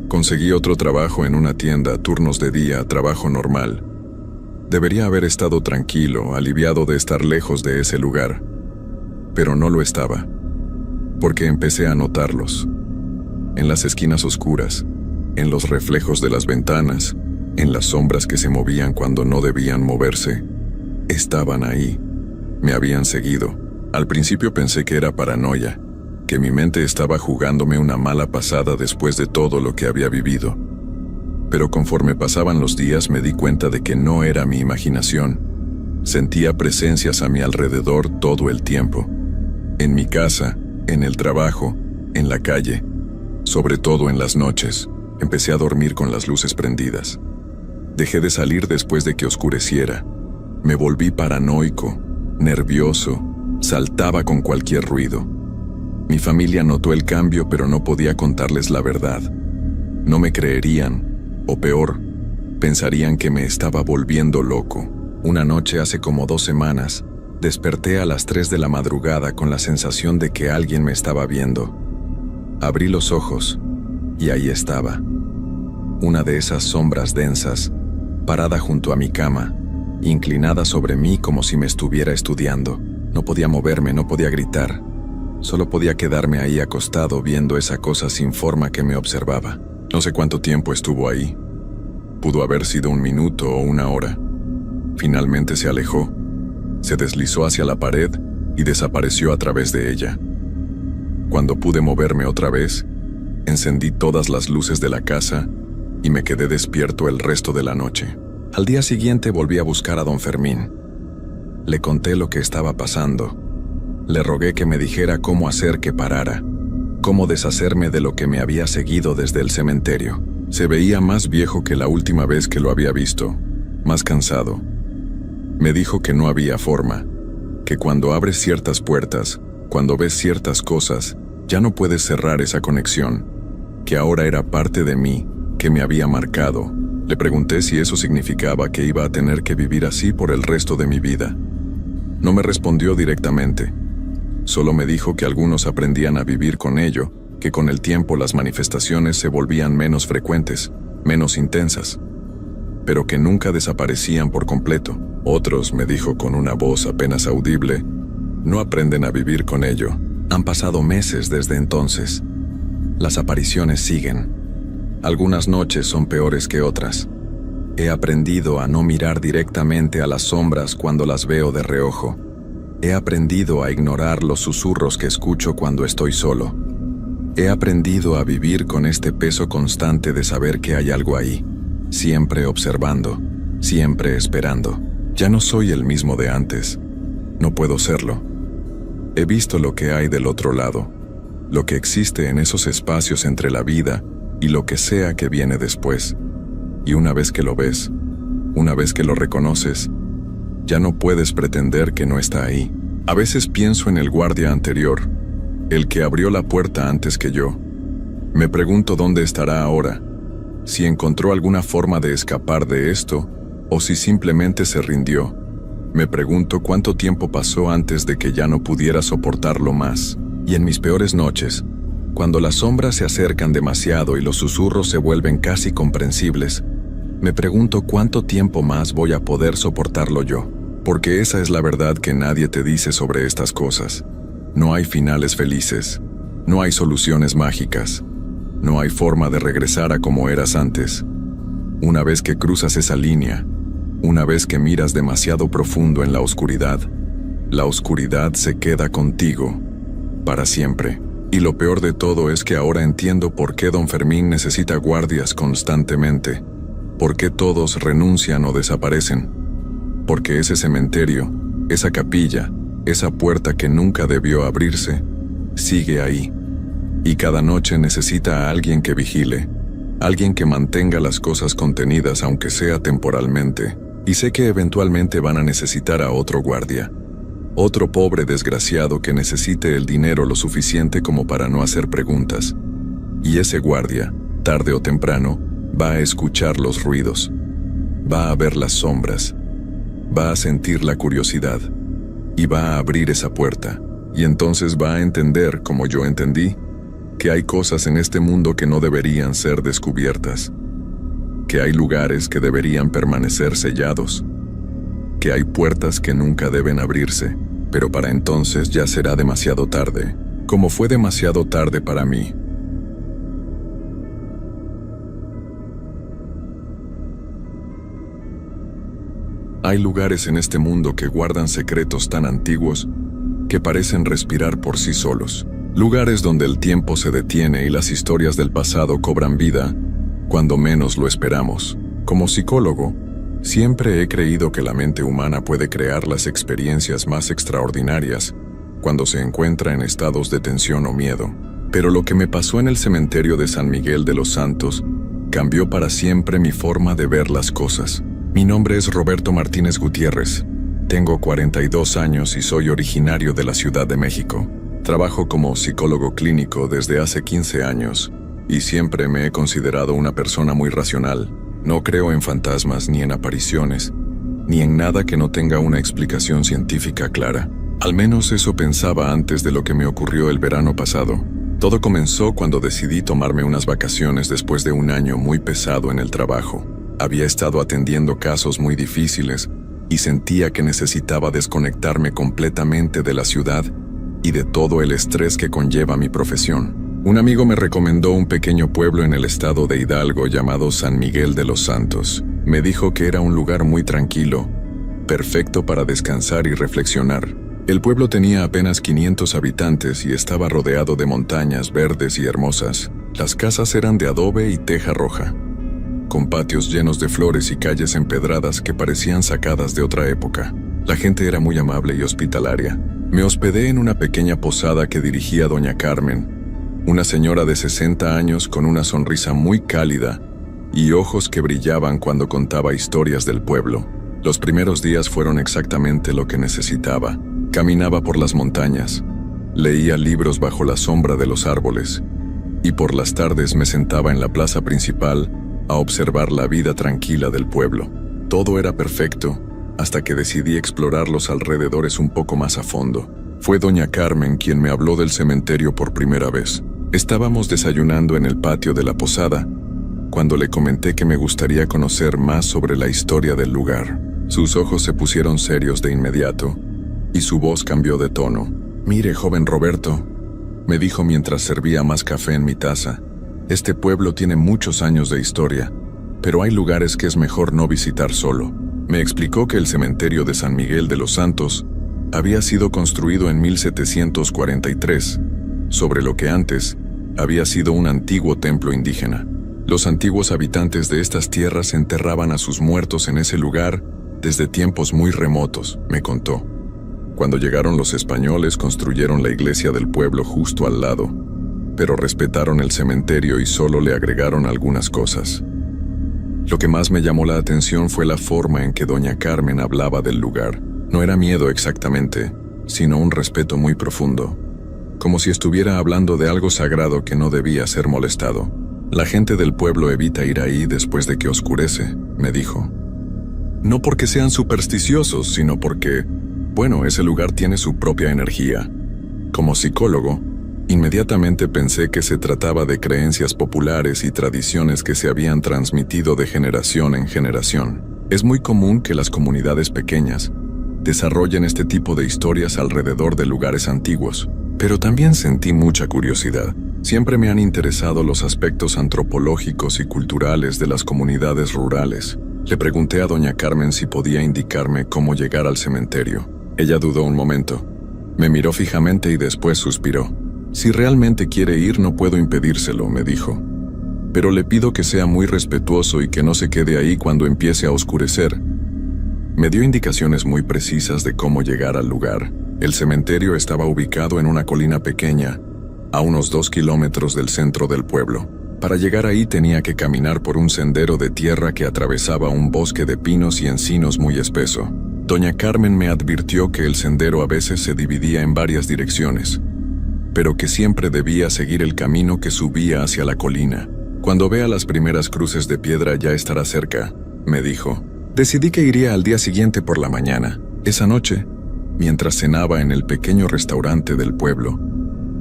Conseguí otro trabajo en una tienda, turnos de día, trabajo normal. Debería haber estado tranquilo, aliviado de estar lejos de ese lugar. Pero no lo estaba. Porque empecé a notarlos. En las esquinas oscuras, en los reflejos de las ventanas, en las sombras que se movían cuando no debían moverse. Estaban ahí. Me habían seguido. Al principio pensé que era paranoia, que mi mente estaba jugándome una mala pasada después de todo lo que había vivido. Pero conforme pasaban los días me di cuenta de que no era mi imaginación. Sentía presencias a mi alrededor todo el tiempo. En mi casa, en el trabajo, en la calle, sobre todo en las noches. Empecé a dormir con las luces prendidas. Dejé de salir después de que oscureciera. Me volví paranoico, nervioso, saltaba con cualquier ruido. Mi familia notó el cambio, pero no podía contarles la verdad. No me creerían, o peor, pensarían que me estaba volviendo loco. Una noche hace como 2 semanas, desperté a las 3 de la madrugada con la sensación de que alguien me estaba viendo. Abrí los ojos, y ahí estaba. Una de esas sombras densas, parada junto a mi cama, inclinada sobre mí como si me estuviera estudiando. No podía moverme, no podía gritar. Solo podía quedarme ahí acostado viendo esa cosa sin forma que me observaba. No sé cuánto tiempo estuvo ahí. Pudo haber sido 1 minuto o 1 hora. Finalmente se alejó, se deslizó hacia la pared y desapareció a través de ella. Cuando pude moverme otra vez, encendí todas las luces de la casa y me quedé despierto el resto de la noche. Al día siguiente volví a buscar a don Fermín. Le conté lo que estaba pasando. Le rogué que me dijera cómo hacer que parara, cómo deshacerme de lo que me había seguido desde el cementerio. Se veía más viejo que la última vez que lo había visto, más cansado. Me dijo que no había forma, que cuando abres ciertas puertas, cuando ves ciertas cosas, ya no puedes cerrar esa conexión, que ahora era parte de mí, que me había marcado. Le pregunté si eso significaba que iba a tener que vivir así por el resto de mi vida. No me respondió directamente. Solo me dijo que algunos aprendían a vivir con ello, que con el tiempo las manifestaciones se volvían menos frecuentes, menos intensas, pero que nunca desaparecían por completo. Otros, me dijo con una voz apenas audible, no aprenden a vivir con ello. Han pasado meses desde entonces. Las apariciones siguen. Algunas noches son peores que otras. He aprendido a no mirar directamente a las sombras cuando las veo de reojo. He aprendido a ignorar los susurros que escucho cuando estoy solo. He aprendido a vivir con este peso constante de saber que hay algo ahí, siempre observando, siempre esperando. Ya no soy el mismo de antes. No puedo serlo. He visto lo que hay del otro lado, lo que existe en esos espacios entre la vida y lo que sea que viene después. Y una vez que lo ves, una vez que lo reconoces, ya no puedes pretender que no está ahí. A veces pienso en el guardia anterior, el que abrió la puerta antes que yo. Me pregunto dónde estará ahora, si encontró alguna forma de escapar de esto, o si simplemente se rindió. Me pregunto cuánto tiempo pasó antes de que ya no pudiera soportarlo más. Y en mis peores noches, cuando las sombras se acercan demasiado y los susurros se vuelven casi comprensibles, me pregunto cuánto tiempo más voy a poder soportarlo yo. Porque esa es la verdad que nadie te dice sobre estas cosas. No hay finales felices, no hay soluciones mágicas, no hay forma de regresar a como eras antes. Una vez que cruzas esa línea, una vez que miras demasiado profundo en la oscuridad se queda contigo para siempre. Y lo peor de todo es que ahora entiendo por qué don Fermín necesita guardias constantemente, por qué todos renuncian o desaparecen, porque ese cementerio, esa capilla, esa puerta que nunca debió abrirse, sigue ahí. Y cada noche necesita a alguien que vigile, alguien que mantenga las cosas contenidas aunque sea temporalmente. Y sé que eventualmente van a necesitar a otro guardia, otro pobre desgraciado que necesite el dinero lo suficiente como para no hacer preguntas. Y ese guardia, tarde o temprano, va a escuchar los ruidos, va a ver las sombras, va a sentir la curiosidad, y va a abrir esa puerta, y entonces va a entender, como yo entendí, que hay cosas en este mundo que no deberían ser descubiertas, que hay lugares que deberían permanecer sellados, que hay puertas que nunca deben abrirse, pero para entonces ya será demasiado tarde, como fue demasiado tarde para mí. Hay lugares en este mundo que guardan secretos tan antiguos que parecen respirar por sí solos. Lugares donde el tiempo se detiene y las historias del pasado cobran vida cuando menos lo esperamos. Como psicólogo, siempre he creído que la mente humana puede crear las experiencias más extraordinarias cuando se encuentra en estados de tensión o miedo. Pero lo que me pasó en el cementerio de San Miguel de los Santos cambió para siempre mi forma de ver las cosas. Mi nombre es Roberto Martínez Gutiérrez. Tengo 42 años y soy originario de la Ciudad de México. Trabajo como psicólogo clínico desde hace 15 años y siempre me he considerado una persona muy racional. No creo en fantasmas ni en apariciones, ni en nada que no tenga una explicación científica clara. Al menos eso pensaba antes de lo que me ocurrió el verano pasado. Todo comenzó cuando decidí tomarme unas vacaciones después de un año muy pesado en el trabajo. Había estado atendiendo casos muy difíciles y sentía que necesitaba desconectarme completamente de la ciudad y de todo el estrés que conlleva mi profesión. Un amigo me recomendó un pequeño pueblo en el estado de Hidalgo llamado San Miguel de los Santos. Me dijo que era un lugar muy tranquilo, perfecto para descansar y reflexionar. El pueblo tenía apenas 500 habitantes y estaba rodeado de montañas verdes y hermosas. Las casas eran de adobe y teja roja, con patios llenos de flores y calles empedradas que parecían sacadas de otra época. La gente era muy amable y hospitalaria. Me hospedé en una pequeña posada que dirigía doña Carmen, una señora de 60 años con una sonrisa muy cálida y ojos que brillaban cuando contaba historias del pueblo. Los primeros días fueron exactamente lo que necesitaba. Caminaba por las montañas, leía libros bajo la sombra de los árboles, y por las tardes me sentaba en la plaza principal a observar la vida tranquila del pueblo. Todo era perfecto, hasta que decidí explorar los alrededores un poco más a fondo. Fue doña Carmen quien me habló del cementerio por primera vez. Estábamos desayunando en el patio de la posada, cuando le comenté que me gustaría conocer más sobre la historia del lugar. Sus ojos se pusieron serios de inmediato, y su voz cambió de tono. «Mire, joven Roberto», me dijo mientras servía más café en mi taza, «este pueblo tiene muchos años de historia, pero hay lugares que es mejor no visitar solo». Me explicó que el cementerio de San Miguel de los Santos había sido construido en 1743, sobre lo que antes había sido un antiguo templo indígena. Los antiguos habitantes de estas tierras enterraban a sus muertos en ese lugar desde tiempos muy remotos, me contó. Cuando llegaron los españoles construyeron la iglesia del pueblo justo al lado, pero respetaron el cementerio y solo le agregaron algunas cosas. Lo que más me llamó la atención fue la forma en que doña Carmen hablaba del lugar. No era miedo exactamente, sino un respeto muy profundo, como si estuviera hablando de algo sagrado que no debía ser molestado. «La gente del pueblo evita ir ahí después de que oscurece», me dijo. «No porque sean supersticiosos, sino porque, bueno, ese lugar tiene su propia energía». Como psicólogo, inmediatamente pensé que se trataba de creencias populares y tradiciones que se habían transmitido de generación en generación. Es muy común que las comunidades pequeñas desarrollen este tipo de historias alrededor de lugares antiguos, pero también sentí mucha curiosidad. Siempre me han interesado los aspectos antropológicos y culturales de las comunidades rurales. Le pregunté a doña Carmen si podía indicarme cómo llegar al cementerio. Ella dudó un momento. Me miró fijamente y después suspiró. «Si realmente quiere ir, no puedo impedírselo», me dijo. «Pero le pido que sea muy respetuoso y que no se quede ahí cuando empiece a oscurecer». Me dio indicaciones muy precisas de cómo llegar al lugar. El cementerio estaba ubicado en una colina pequeña, a unos 2 kilómetros del centro del pueblo. Para llegar ahí tenía que caminar por un sendero de tierra que atravesaba un bosque de pinos y encinos muy espeso. Doña Carmen me advirtió que el sendero a veces se dividía en varias direcciones, pero que siempre debía seguir el camino que subía hacia la colina. «Cuando vea las primeras cruces de piedra ya estará cerca», me dijo. Decidí que iría al día siguiente por la mañana. Esa noche, mientras cenaba en el pequeño restaurante del pueblo,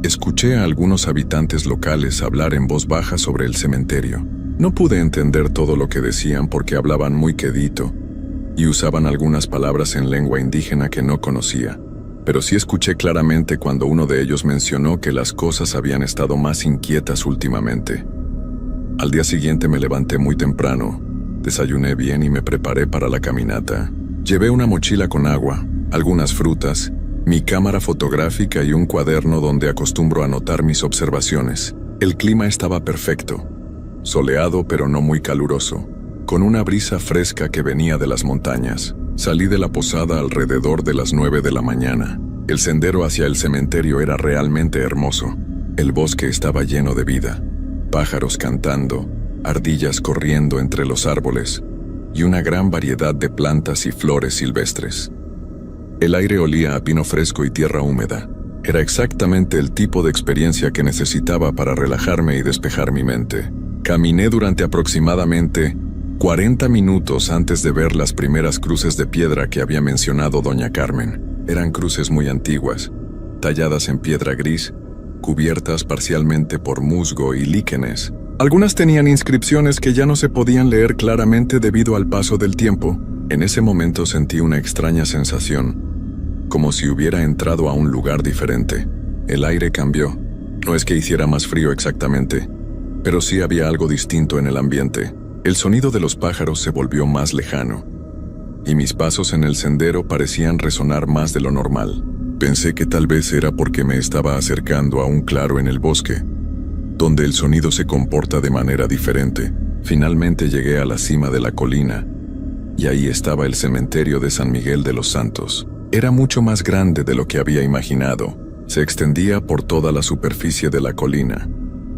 escuché a algunos habitantes locales hablar en voz baja sobre el cementerio. No pude entender todo lo que decían porque hablaban muy quedito y usaban algunas palabras en lengua indígena que no conocía. Pero sí escuché claramente cuando uno de ellos mencionó que las cosas habían estado más inquietas últimamente. Al día siguiente me levanté muy temprano, desayuné bien y me preparé para la caminata. Llevé una mochila con agua, algunas frutas mi cámara fotográfica y un cuaderno donde acostumbro anotar mis observaciones. El clima estaba perfecto, soleado pero no muy caluroso, con una brisa fresca que venía de las montañas. Salí de la posada alrededor de las 9 de la mañana. El sendero hacia el cementerio era realmente hermoso. El bosque estaba lleno de vida, pájaros cantando, ardillas corriendo entre los árboles y una gran variedad de plantas y flores silvestres. El aire olía a pino fresco y tierra húmeda. Era exactamente el tipo de experiencia que necesitaba para relajarme y despejar mi mente. Caminé durante aproximadamente 40 minutos antes de ver las primeras cruces de piedra que había mencionado doña Carmen. Eran cruces muy antiguas, talladas en piedra gris, cubiertas parcialmente por musgo y líquenes. Algunas tenían inscripciones que ya no se podían leer claramente debido al paso del tiempo. En ese momento sentí una extraña sensación, como si hubiera entrado a un lugar diferente. El aire cambió. No es que hiciera más frío exactamente, pero sí había algo distinto en el ambiente. El sonido de los pájaros se volvió más lejano, y mis pasos en el sendero parecían resonar más de lo normal. Pensé que tal vez era porque me estaba acercando a un claro en el bosque, donde el sonido se comporta de manera diferente. Finalmente llegué a la cima de la colina, y ahí estaba el cementerio de San Miguel de los Santos. Era mucho más grande de lo que había imaginado. Se extendía por toda la superficie de la colina,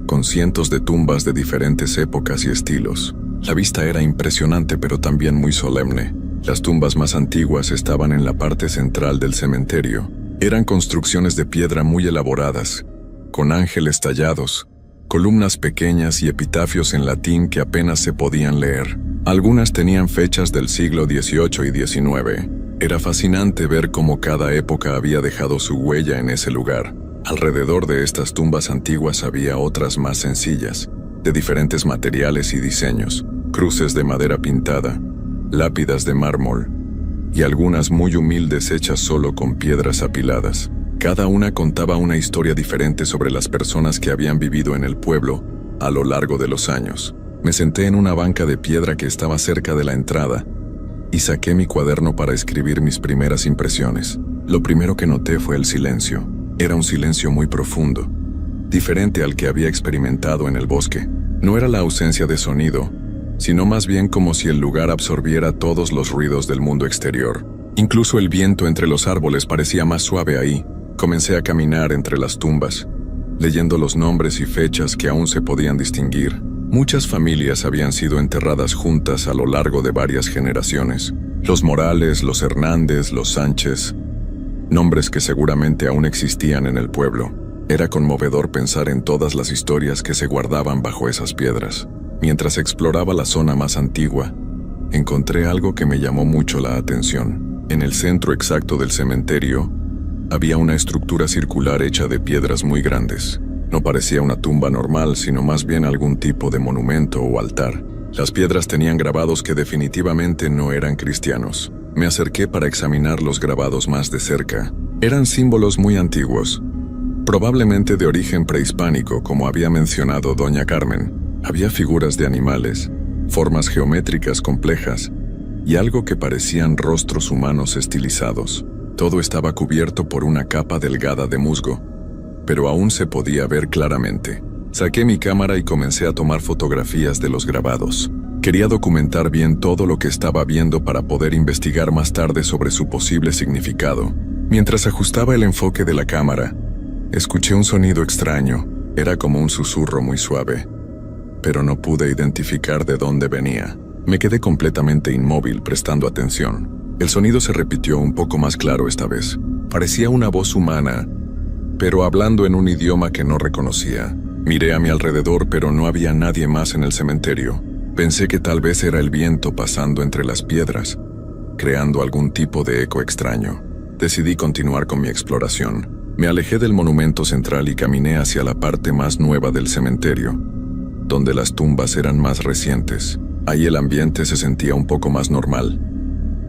con cientos de tumbas de diferentes épocas y estilos. La vista era impresionante pero también muy solemne. Las tumbas más antiguas estaban en la parte central del cementerio. Eran construcciones de piedra muy elaboradas, con ángeles tallados, columnas pequeñas y epitafios en latín que apenas se podían leer. Algunas tenían fechas del siglo XVIII y XIX. Era fascinante ver cómo cada época había dejado su huella en ese lugar. Alrededor de estas tumbas antiguas había otras más sencillas, de diferentes materiales y diseños, cruces de madera pintada, lápidas de mármol, y algunas muy humildes hechas solo con piedras apiladas. Cada una contaba una historia diferente sobre las personas que habían vivido en el pueblo a lo largo de los años. Me senté en una banca de piedra que estaba cerca de la entrada y saqué mi cuaderno para escribir mis primeras impresiones. Lo primero que noté fue el silencio. Era un silencio muy profundo, diferente al que había experimentado en el bosque. No era la ausencia de sonido, sino más bien como si el lugar absorbiera todos los ruidos del mundo exterior. Incluso el viento entre los árboles parecía más suave ahí. Comencé a caminar entre las tumbas, leyendo los nombres y fechas que aún se podían distinguir. Muchas familias habían sido enterradas juntas a lo largo de varias generaciones. Los Morales, los Hernández, los Sánchez, nombres que seguramente aún existían en el pueblo. Era conmovedor pensar en todas las historias que se guardaban bajo esas piedras. Mientras exploraba la zona más antigua, encontré algo que me llamó mucho la atención. En el centro exacto del cementerio, había una estructura circular hecha de piedras muy grandes. No parecía una tumba normal, sino más bien algún tipo de monumento o altar. Las piedras tenían grabados que definitivamente no eran cristianos. Me acerqué para examinar los grabados más de cerca. Eran símbolos muy antiguos, probablemente de origen prehispánico, como había mencionado doña Carmen. Había figuras de animales, formas geométricas complejas y algo que parecían rostros humanos estilizados. Todo estaba cubierto por una capa delgada de musgo, pero aún se podía ver claramente. Saqué mi cámara y comencé a tomar fotografías de los grabados. Quería documentar bien todo lo que estaba viendo para poder investigar más tarde sobre su posible significado. Mientras ajustaba el enfoque de la cámara, escuché un sonido extraño. Era como un susurro muy suave, pero no pude identificar de dónde venía. Me quedé completamente inmóvil prestando atención. El sonido se repitió un poco más claro esta vez. Parecía una voz humana, pero hablando en un idioma que no reconocía. Miré a mi alrededor, pero no había nadie más en el cementerio. Pensé que tal vez era el viento pasando entre las piedras, creando algún tipo de eco extraño. Decidí continuar con mi exploración. Me alejé del monumento central y caminé hacia la parte más nueva del cementerio, donde las tumbas eran más recientes. Ahí el ambiente se sentía un poco más normal,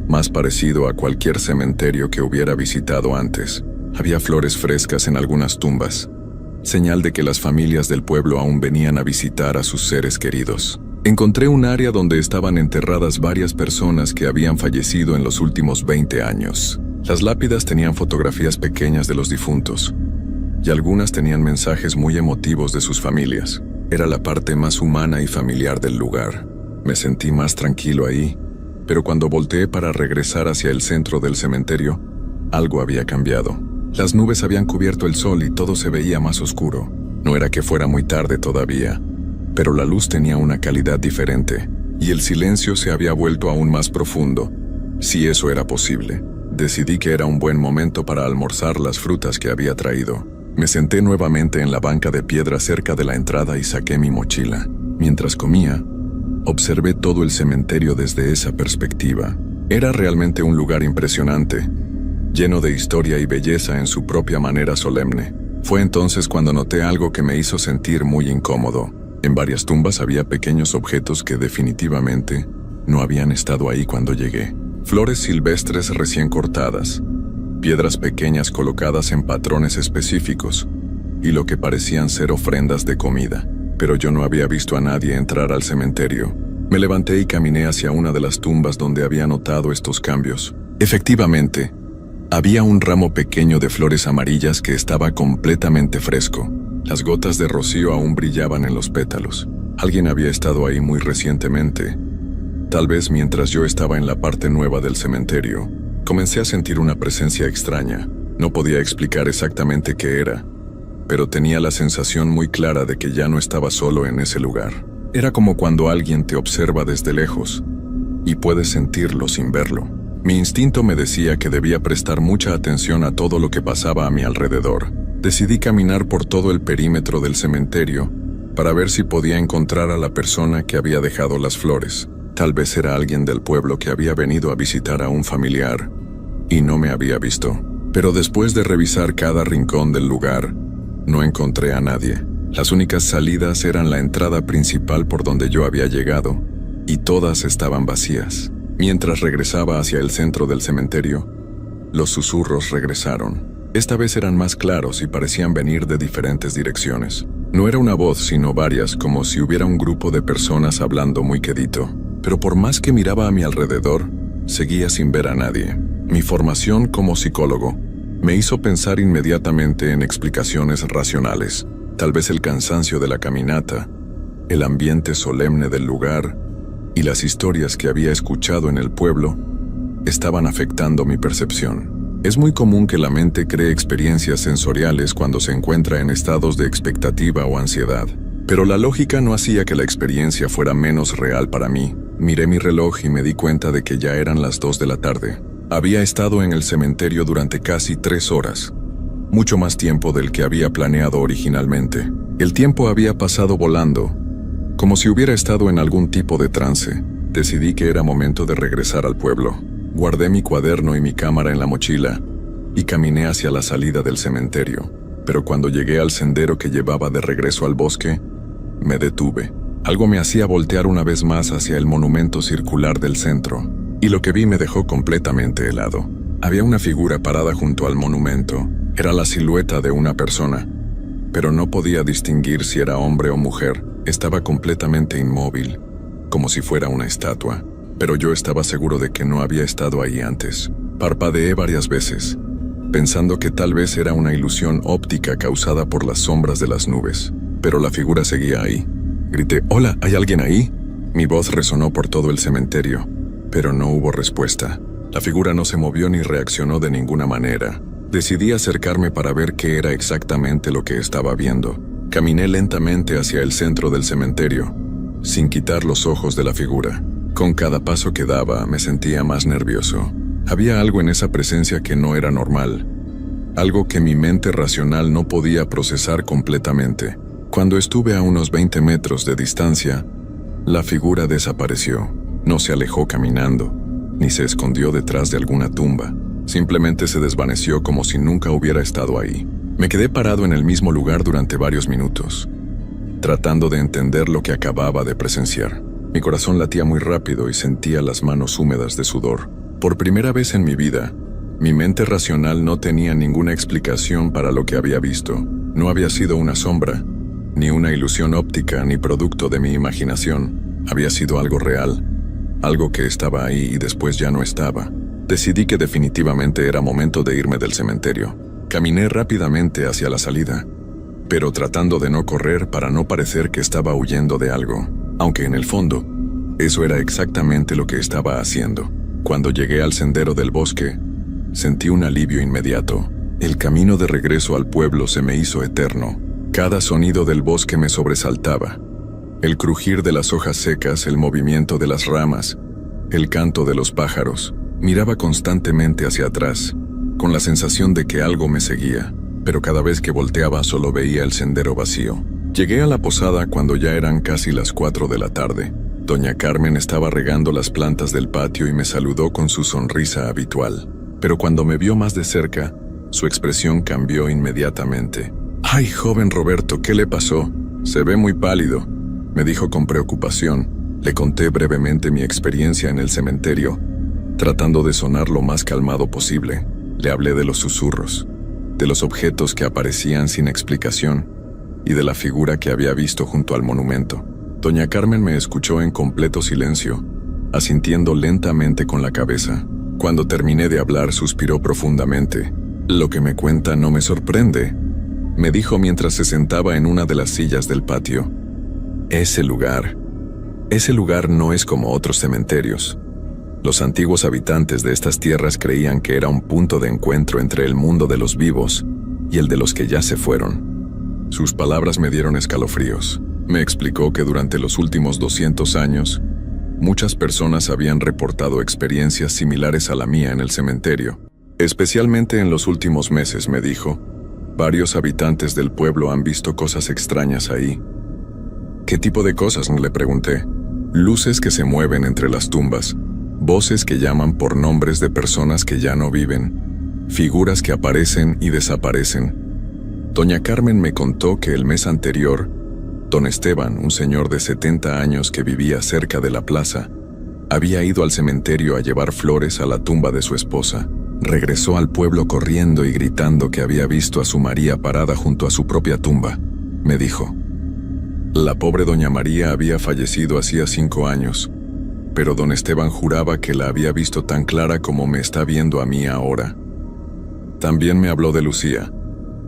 más parecido a cualquier cementerio que hubiera visitado antes. Había flores frescas en algunas tumbas, señal de que las familias del pueblo aún venían a visitar a sus seres queridos. Encontré un área donde estaban enterradas varias personas que habían fallecido en los últimos 20 años. Las lápidas tenían fotografías pequeñas de los difuntos, y algunas tenían mensajes muy emotivos de sus familias. Era la parte más humana y familiar del lugar. Me sentí más tranquilo ahí, pero cuando volteé para regresar hacia el centro del cementerio, algo había cambiado. Las nubes habían cubierto el sol y todo se veía más oscuro. No era que fuera muy tarde todavía, pero la luz tenía una calidad diferente, y el silencio se había vuelto aún más profundo, si eso era posible. Decidí que era un buen momento para almorzar las frutas que había traído. Me senté nuevamente en la banca de piedra cerca de la entrada y saqué mi mochila. Mientras comía, observé todo el cementerio desde esa perspectiva. Era realmente un lugar impresionante, lleno de historia y belleza en su propia manera solemne. Fue entonces cuando noté algo que me hizo sentir muy incómodo. En varias tumbas había pequeños objetos que definitivamente no habían estado ahí cuando llegué. Flores silvestres recién cortadas, piedras pequeñas colocadas en patrones específicos, y lo que parecían ser ofrendas de comida. Pero yo no había visto a nadie entrar al cementerio. Me levanté y caminé hacia una de las tumbas donde había notado estos cambios. Efectivamente, había un ramo pequeño de flores amarillas que estaba completamente fresco. Las gotas de rocío aún brillaban en los pétalos. Alguien había estado ahí muy recientemente. Tal vez mientras yo estaba en la parte nueva del cementerio, comencé a sentir una presencia extraña. No podía explicar exactamente qué era, pero tenía la sensación muy clara de que ya no estaba solo en ese lugar. Era como cuando alguien te observa desde lejos y puedes sentirlo sin verlo. Mi instinto me decía que debía prestar mucha atención a todo lo que pasaba a mi alrededor. Decidí caminar por todo el perímetro del cementerio para ver si podía encontrar a la persona que había dejado las flores. Tal vez era alguien del pueblo que había venido a visitar a un familiar y no me había visto. Pero después de revisar cada rincón del lugar, no encontré a nadie. Las únicas salidas eran la entrada principal por donde yo había llegado, y todas estaban vacías. Mientras regresaba hacia el centro del cementerio, los susurros regresaron. Esta vez eran más claros y parecían venir de diferentes direcciones. No era una voz, sino varias, como si hubiera un grupo de personas hablando muy quedito. Pero por más que miraba a mi alrededor, seguía sin ver a nadie. Mi formación como psicólogo me hizo pensar inmediatamente en explicaciones racionales. Tal vez el cansancio de la caminata, el ambiente solemne del lugar y las historias que había escuchado en el pueblo estaban afectando mi percepción. Es muy común que la mente cree experiencias sensoriales cuando se encuentra en estados de expectativa o ansiedad. Pero la lógica no hacía que la experiencia fuera menos real para mí. Miré mi reloj y me di cuenta de que ya eran las 2 de la tarde. Había estado en el cementerio durante casi 3 horas, mucho más tiempo del que había planeado originalmente. El tiempo había pasado volando, como si hubiera estado en algún tipo de trance. Decidí que era momento de regresar al pueblo. Guardé mi cuaderno y mi cámara en la mochila y caminé hacia la salida del cementerio. Pero cuando llegué al sendero que llevaba de regreso al bosque, me detuve. Algo me hacía voltear una vez más hacia el monumento circular del centro, y lo que vi me dejó completamente helado. Había una figura parada junto al monumento. Era la silueta de una persona, pero no podía distinguir si era hombre o mujer. Estaba completamente inmóvil, como si fuera una estatua, pero yo estaba seguro de que no había estado ahí antes. Parpadeé varias veces, pensando que tal vez era una ilusión óptica causada por las sombras de las nubes, pero la figura seguía ahí. Grité, «¡Hola! ¿Hay alguien ahí?». Mi voz resonó por todo el cementerio, pero no hubo respuesta. La figura no se movió ni reaccionó de ninguna manera. Decidí acercarme para ver qué era exactamente lo que estaba viendo. Caminé lentamente hacia el centro del cementerio, sin quitar los ojos de la figura. Con cada paso que daba, me sentía más nervioso. Había algo en esa presencia que no era normal, algo que mi mente racional no podía procesar completamente. Cuando estuve a unos 20 metros de distancia, la figura desapareció. No se alejó caminando, ni se escondió detrás de alguna tumba. Simplemente se desvaneció como si nunca hubiera estado ahí. Me quedé parado en el mismo lugar durante varios minutos, tratando de entender lo que acababa de presenciar. Mi corazón latía muy rápido y sentía las manos húmedas de sudor. Por primera vez en mi vida, mi mente racional no tenía ninguna explicación para lo que había visto. No había sido una sombra, ni una ilusión óptica, ni producto de mi imaginación. Había sido algo real, algo que estaba ahí y después ya no estaba. Decidí que definitivamente era momento de irme del cementerio. Caminé rápidamente hacia la salida, pero tratando de no correr para no parecer que estaba huyendo de algo, aunque en el fondo, eso era exactamente lo que estaba haciendo. Cuando llegué al sendero del bosque, sentí un alivio inmediato. El camino de regreso al pueblo se me hizo eterno. Cada sonido del bosque me sobresaltaba. El crujir de las hojas secas, el movimiento de las ramas, el canto de los pájaros. Miraba constantemente hacia atrás, con la sensación de que algo me seguía, pero cada vez que volteaba solo veía el sendero vacío. Llegué a la posada cuando ya eran casi las 4 de la tarde. Doña Carmen estaba regando las plantas del patio y me saludó con su sonrisa habitual. Pero cuando me vio más de cerca, su expresión cambió inmediatamente. «Ay, joven Roberto, ¿qué le pasó? Se ve muy pálido», me dijo con preocupación. Le conté brevemente mi experiencia en el cementerio, tratando de sonar lo más calmado posible. Le hablé de los susurros, de los objetos que aparecían sin explicación y de la figura que había visto junto al monumento. Doña Carmen me escuchó en completo silencio, asintiendo lentamente con la cabeza. Cuando terminé de hablar, suspiró profundamente. «Lo que me cuenta no me sorprende», me dijo mientras se sentaba en una de las sillas del patio. Ese lugar no es como otros cementerios. Los antiguos habitantes de estas tierras creían que era un punto de encuentro entre el mundo de los vivos y el de los que ya se fueron. Sus palabras me dieron escalofríos. Me explicó que durante los últimos 200 años, muchas personas habían reportado experiencias similares a la mía en el cementerio. Especialmente en los últimos meses, me dijo, varios habitantes del pueblo han visto cosas extrañas ahí. ¿Qué tipo de cosas?, le pregunté. Luces que se mueven entre las tumbas, voces que llaman por nombres de personas que ya no viven, figuras que aparecen y desaparecen. Doña Carmen me contó que el mes anterior, don Esteban, un señor de 70 años que vivía cerca de la plaza, había ido al cementerio a llevar flores a la tumba de su esposa. Regresó al pueblo corriendo y gritando que había visto a su María parada junto a su propia tumba. Me dijo. La pobre doña María había fallecido hacía 5 años, pero don Esteban juraba que la había visto tan clara como me está viendo a mí ahora. También me habló de Lucía,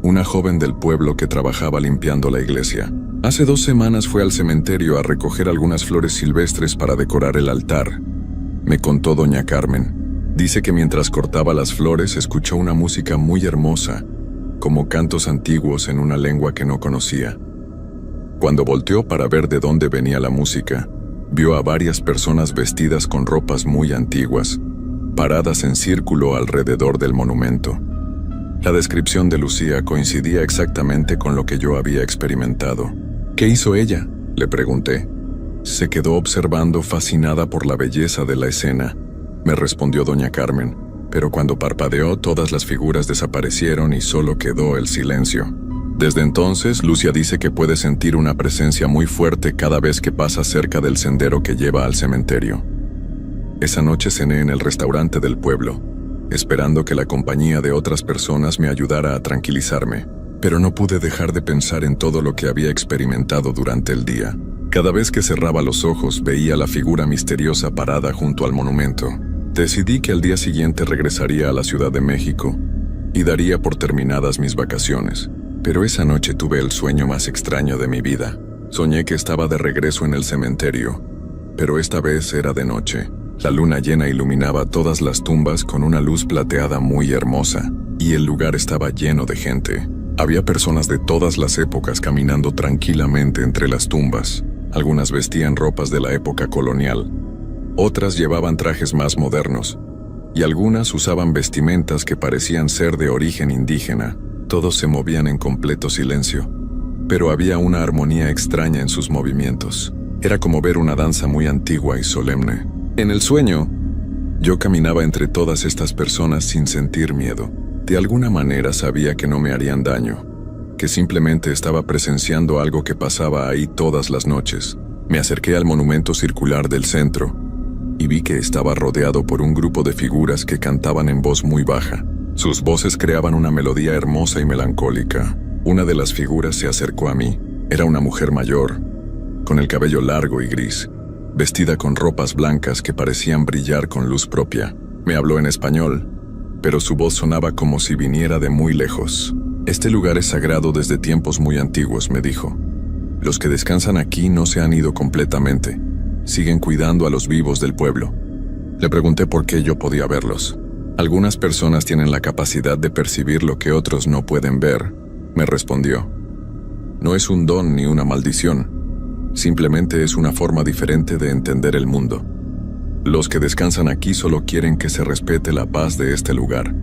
una joven del pueblo que trabajaba limpiando la iglesia. Hace 2 semanas fue al cementerio a recoger algunas flores silvestres para decorar el altar, me contó doña Carmen. Dice que mientras cortaba las flores escuchó una música muy hermosa, como cantos antiguos en una lengua que no conocía. Cuando volteó para ver de dónde venía la música, vio a varias personas vestidas con ropas muy antiguas, paradas en círculo alrededor del monumento. La descripción de Lucía coincidía exactamente con lo que yo había experimentado. ¿Qué hizo ella?, le pregunté. Se quedó observando, fascinada por la belleza de la escena, me respondió doña Carmen, pero cuando parpadeó todas las figuras desaparecieron y solo quedó el silencio. Desde entonces, Lucia dice que puede sentir una presencia muy fuerte cada vez que pasa cerca del sendero que lleva al cementerio. Esa noche cené en el restaurante del pueblo, esperando que la compañía de otras personas me ayudara a tranquilizarme, pero no pude dejar de pensar en todo lo que había experimentado durante el día. Cada vez que cerraba los ojos veía la figura misteriosa parada junto al monumento. Decidí que al día siguiente regresaría a la Ciudad de México y daría por terminadas mis vacaciones. Pero esa noche tuve el sueño más extraño de mi vida. Soñé que estaba de regreso en el cementerio, pero esta vez era de noche. La luna llena iluminaba todas las tumbas con una luz plateada muy hermosa, y el lugar estaba lleno de gente. Había personas de todas las épocas caminando tranquilamente entre las tumbas. Algunas vestían ropas de la época colonial, otras llevaban trajes más modernos, y algunas usaban vestimentas que parecían ser de origen indígena. Todos se movían en completo silencio, pero había una armonía extraña en sus movimientos. Era como ver una danza muy antigua y solemne. En el sueño, yo caminaba entre todas estas personas sin sentir miedo. De alguna manera sabía que no me harían daño, que simplemente estaba presenciando algo que pasaba ahí todas las noches. Me acerqué al monumento circular del centro y vi que estaba rodeado por un grupo de figuras que cantaban en voz muy baja. Sus voces creaban una melodía hermosa y melancólica. Una de las figuras se acercó a mí. Era una mujer mayor, con el cabello largo y gris, vestida con ropas blancas que parecían brillar con luz propia. Me habló en español, pero su voz sonaba como si viniera de muy lejos. Este lugar es sagrado desde tiempos muy antiguos, me dijo. Los que descansan aquí no se han ido completamente. Siguen cuidando a los vivos del pueblo. Le pregunté por qué yo podía verlos. Algunas personas tienen la capacidad de percibir lo que otros no pueden ver, me respondió. No es un don ni una maldición. Simplemente es una forma diferente de entender el mundo. Los que descansan aquí solo quieren que se respete la paz de este lugar.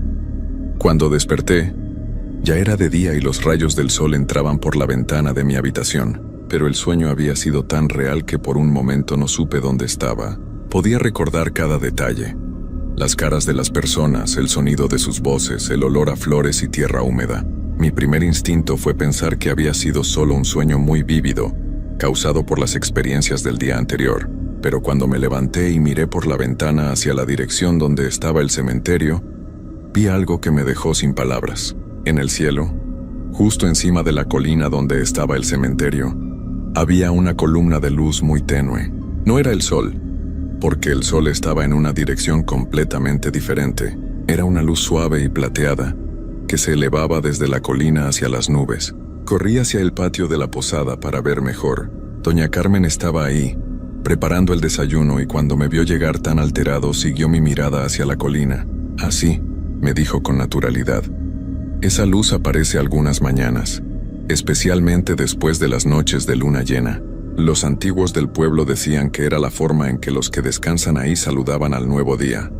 Cuando desperté, ya era de día y los rayos del sol entraban por la ventana de mi habitación, pero el sueño había sido tan real que por un momento no supe dónde estaba. Podía recordar cada detalle. Las caras de las personas, el sonido de sus voces, el olor a flores y tierra húmeda. Mi primer instinto fue pensar que había sido solo un sueño muy vívido, causado por las experiencias del día anterior. Pero cuando me levanté y miré por la ventana hacia la dirección donde estaba el cementerio, vi algo que me dejó sin palabras. En el cielo, justo encima de la colina donde estaba el cementerio, había una columna de luz muy tenue. No era el sol, porque el sol estaba en una dirección completamente diferente. Era una luz suave y plateada, que se elevaba desde la colina hacia las nubes. Corrí hacia el patio de la posada para ver mejor. Doña Carmen estaba ahí, preparando el desayuno, y cuando me vio llegar tan alterado, siguió mi mirada hacia la colina. Así, me dijo con naturalidad. Esa luz aparece algunas mañanas, especialmente después de las noches de luna llena. Los antiguos del pueblo decían que era la forma en que los que descansan ahí saludaban al nuevo día.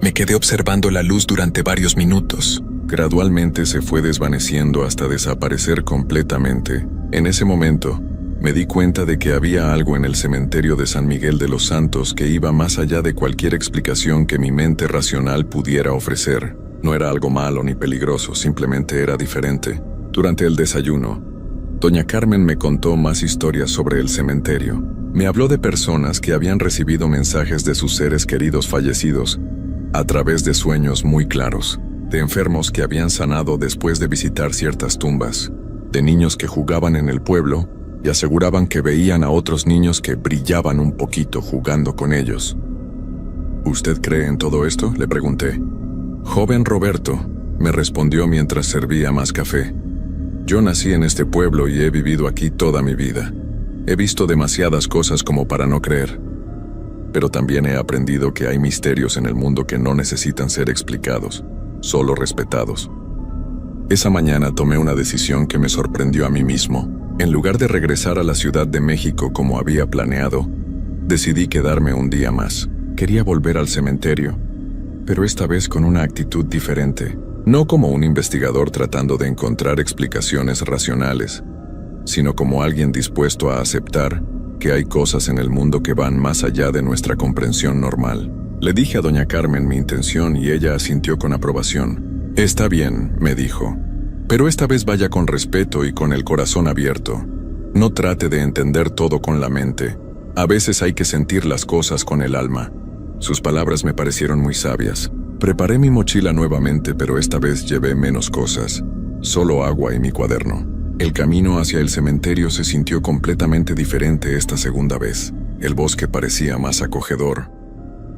Me quedé observando la luz durante varios minutos. Gradualmente se fue desvaneciendo hasta desaparecer completamente. En ese momento, me di cuenta de que había algo en el cementerio de San Miguel de los Santos que iba más allá de cualquier explicación que mi mente racional pudiera ofrecer. No era algo malo ni peligroso, simplemente era diferente. Durante el desayuno, doña Carmen me contó más historias sobre el cementerio. Me habló de personas que habían recibido mensajes de sus seres queridos fallecidos a través de sueños muy claros, de enfermos que habían sanado después de visitar ciertas tumbas, de niños que jugaban en el pueblo y aseguraban que veían a otros niños que brillaban un poquito jugando con ellos. ¿Usted cree en todo esto?, le pregunté. Joven Roberto, me respondió mientras servía más café. Yo nací en este pueblo y he vivido aquí toda mi vida. He visto demasiadas cosas como para no creer. Pero también he aprendido que hay misterios en el mundo que no necesitan ser explicados, solo respetados. Esa mañana tomé una decisión que me sorprendió a mí mismo. En lugar de regresar a la Ciudad de México como había planeado, decidí quedarme un día más. Quería volver al cementerio, pero esta vez con una actitud diferente. No como un investigador tratando de encontrar explicaciones racionales, sino como alguien dispuesto a aceptar que hay cosas en el mundo que van más allá de nuestra comprensión normal. Le dije a doña Carmen mi intención y ella asintió con aprobación. Está bien, me dijo, pero esta vez vaya con respeto y con el corazón abierto. No trate de entender todo con la mente. A veces hay que sentir las cosas con el alma. Sus palabras me parecieron muy sabias. Preparé mi mochila nuevamente, pero esta vez llevé menos cosas, solo agua y mi cuaderno. El camino hacia el cementerio se sintió completamente diferente esta segunda vez. El bosque parecía más acogedor,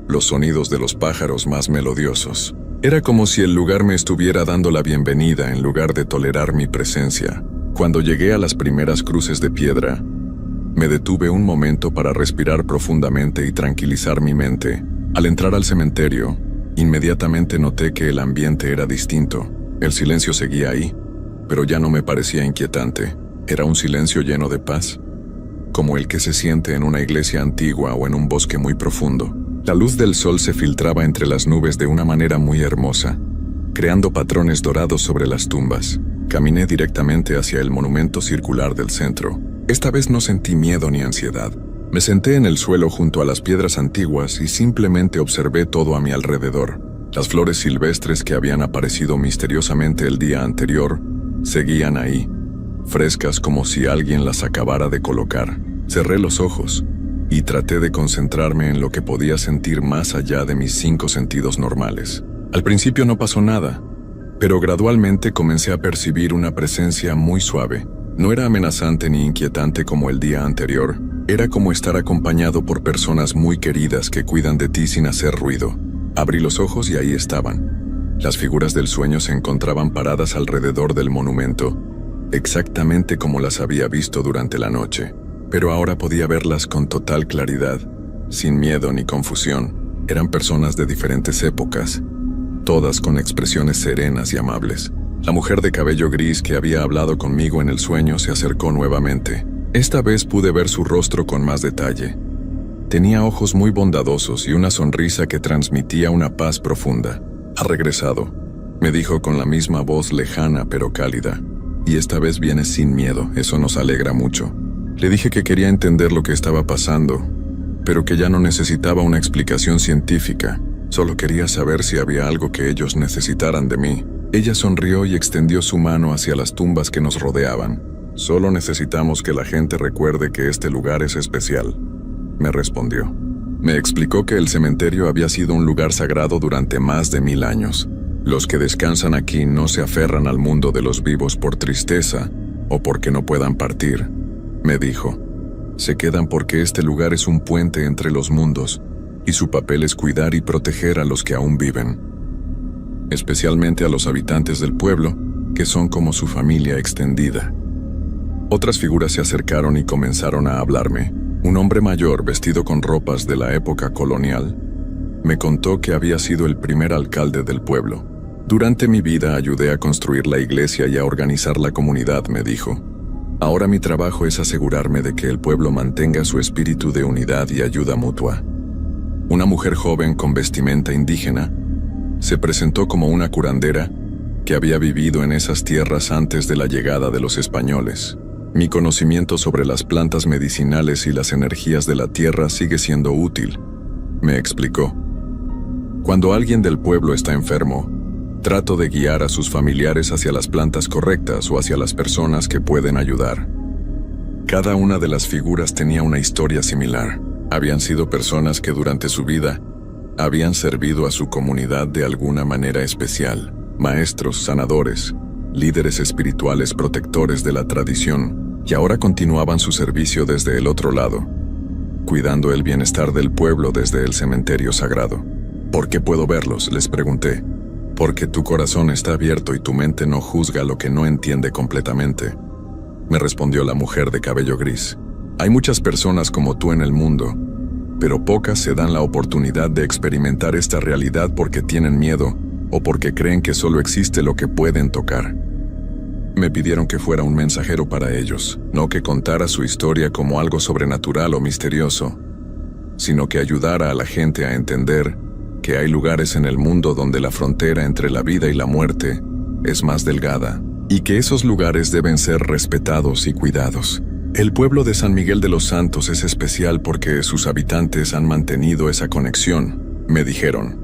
los sonidos de los pájaros más melodiosos. Era como si el lugar me estuviera dando la bienvenida en lugar de tolerar mi presencia. Cuando llegué a las primeras cruces de piedra, me detuve un momento para respirar profundamente y tranquilizar mi mente. Al entrar al cementerio, inmediatamente noté que el ambiente era distinto. El silencio seguía ahí, pero ya no me parecía inquietante. Era un silencio lleno de paz, como el que se siente en una iglesia antigua o en un bosque muy profundo. La luz del sol se filtraba entre las nubes de una manera muy hermosa, creando patrones dorados sobre las tumbas. Caminé directamente hacia el monumento circular del centro. Esta vez no sentí miedo ni ansiedad. Me senté en el suelo junto a las piedras antiguas y simplemente observé todo a mi alrededor. Las flores silvestres que habían aparecido misteriosamente el día anterior seguían ahí, frescas como si alguien las acabara de colocar. Cerré los ojos y traté de concentrarme en lo que podía sentir más allá de mis 5 sentidos normales. Al principio no pasó nada, pero gradualmente comencé a percibir una presencia muy suave. No era amenazante ni inquietante como el día anterior. Era como estar acompañado por personas muy queridas que cuidan de ti sin hacer ruido. Abrí los ojos y ahí estaban. Las figuras del sueño se encontraban paradas alrededor del monumento, exactamente como las había visto durante la noche, pero ahora podía verlas con total claridad, sin miedo ni confusión. Eran personas de diferentes épocas, todas con expresiones serenas y amables. La mujer de cabello gris que había hablado conmigo en el sueño se acercó nuevamente. Esta vez pude ver su rostro con más detalle. Tenía ojos muy bondadosos y una sonrisa que transmitía una paz profunda. «Ha regresado», me dijo con la misma voz lejana pero cálida. «Y esta vez vienes sin miedo, eso nos alegra mucho». Le dije que quería entender lo que estaba pasando, pero que ya no necesitaba una explicación científica. Solo quería saber si había algo que ellos necesitaran de mí. Ella sonrió y extendió su mano hacia las tumbas que nos rodeaban. «Solo necesitamos que la gente recuerde que este lugar es especial», me respondió. Me explicó que el cementerio había sido un lugar sagrado durante más de 1000 años. Los que descansan aquí no se aferran al mundo de los vivos por tristeza o porque no puedan partir, me dijo. Se quedan porque este lugar es un puente entre los mundos y su papel es cuidar y proteger a los que aún viven, especialmente a los habitantes del pueblo, que son como su familia extendida. Otras figuras se acercaron y comenzaron a hablarme. Un hombre mayor vestido con ropas de la época colonial me contó que había sido el primer alcalde del pueblo. «Durante mi vida ayudé a construir la iglesia y a organizar la comunidad», me dijo. «Ahora mi trabajo es asegurarme de que el pueblo mantenga su espíritu de unidad y ayuda mutua». Una mujer joven con vestimenta indígena se presentó como una curandera que había vivido en esas tierras antes de la llegada de los españoles. «Mi conocimiento sobre las plantas medicinales y las energías de la tierra sigue siendo útil», me explicó. «Cuando alguien del pueblo está enfermo, trato de guiar a sus familiares hacia las plantas correctas o hacia las personas que pueden ayudar». Cada una de las figuras tenía una historia similar. Habían sido personas que durante su vida habían servido a su comunidad de alguna manera especial. Maestros, sanadores, líderes espirituales protectores de la tradición, y ahora continuaban su servicio desde el otro lado, cuidando el bienestar del pueblo desde el cementerio sagrado. «¿Por qué puedo verlos?», les pregunté. «Porque tu corazón está abierto y tu mente no juzga lo que no entiende completamente», me respondió la mujer de cabello gris. «Hay muchas personas como tú en el mundo, pero pocas se dan la oportunidad de experimentar esta realidad porque tienen miedo o porque creen que solo existe lo que pueden tocar». Me pidieron que fuera un mensajero para ellos, no que contara su historia como algo sobrenatural o misterioso, sino que ayudara a la gente a entender que hay lugares en el mundo donde la frontera entre la vida y la muerte es más delgada, y que esos lugares deben ser respetados y cuidados. El pueblo de San Miguel de los Santos es especial porque sus habitantes han mantenido esa conexión, me dijeron.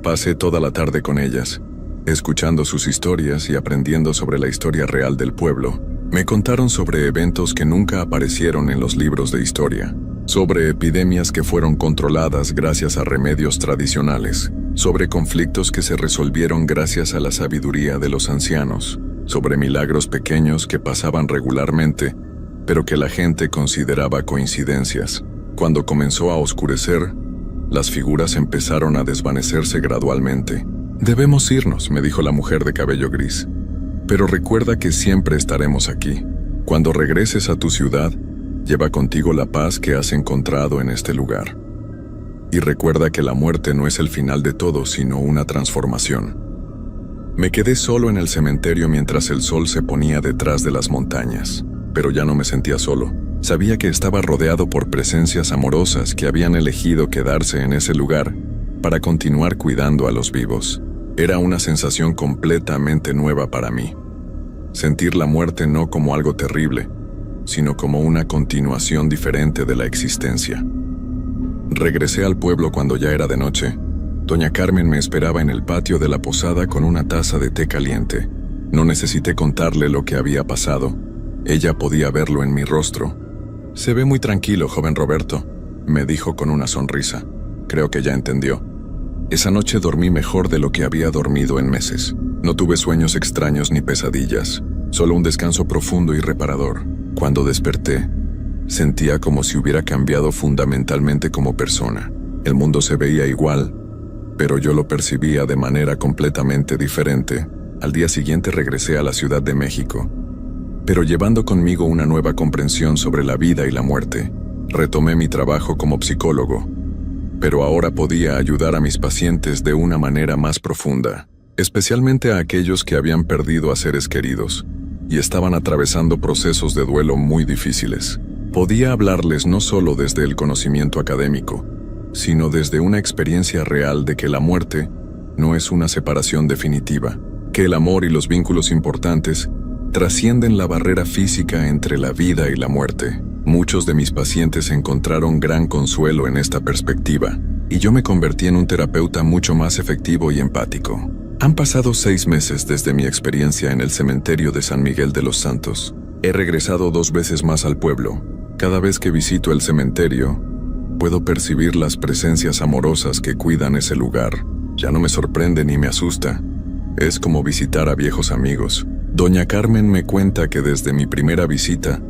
Pasé toda la tarde con ellas, escuchando sus historias y aprendiendo sobre la historia real del pueblo. Me contaron sobre eventos que nunca aparecieron en los libros de historia, sobre epidemias que fueron controladas gracias a remedios tradicionales, sobre conflictos que se resolvieron gracias a la sabiduría de los ancianos, sobre milagros pequeños que pasaban regularmente, pero que la gente consideraba coincidencias. Cuando comenzó a oscurecer, las figuras empezaron a desvanecerse gradualmente. «Debemos irnos», me dijo la mujer de cabello gris. «Pero recuerda que siempre estaremos aquí. Cuando regreses a tu ciudad, lleva contigo la paz que has encontrado en este lugar. Y recuerda que la muerte no es el final de todo, sino una transformación». Me quedé solo en el cementerio mientras el sol se ponía detrás de las montañas, pero ya no me sentía solo. Sabía que estaba rodeado por presencias amorosas que habían elegido quedarse en ese lugar para continuar cuidando a los vivos. Era una sensación completamente nueva para mí. Sentir la muerte no como algo terrible, sino como una continuación diferente de la existencia. Regresé al pueblo cuando ya era de noche. Doña Carmen me esperaba en el patio de la posada con una taza de té caliente. No necesité contarle lo que había pasado. Ella podía verlo en mi rostro. «Se ve muy tranquilo, joven Roberto», me dijo con una sonrisa. Creo que ya entendió. Esa noche dormí mejor de lo que había dormido en meses. No tuve sueños extraños ni pesadillas, solo un descanso profundo y reparador. Cuando desperté, sentía como si hubiera cambiado fundamentalmente como persona. El mundo se veía igual, pero yo lo percibía de manera completamente diferente. Al día siguiente regresé a la Ciudad de México, pero llevando conmigo una nueva comprensión sobre la vida y la muerte. Retomé mi trabajo como psicólogo, pero ahora podía ayudar a mis pacientes de una manera más profunda, especialmente a aquellos que habían perdido a seres queridos y estaban atravesando procesos de duelo muy difíciles. Podía hablarles no solo desde el conocimiento académico, sino desde una experiencia real de que la muerte no es una separación definitiva, que el amor y los vínculos importantes trascienden la barrera física entre la vida y la muerte. Muchos de mis pacientes encontraron gran consuelo en esta perspectiva, y yo me convertí en un terapeuta mucho más efectivo y empático. Han pasado 6 meses desde mi experiencia en el cementerio de San Miguel de los Santos. He regresado 2 veces más al pueblo. Cada vez que visito el cementerio, puedo percibir las presencias amorosas que cuidan ese lugar. Ya no me sorprende ni me asusta. Es como visitar a viejos amigos. Doña Carmen me cuenta que desde mi primera visita,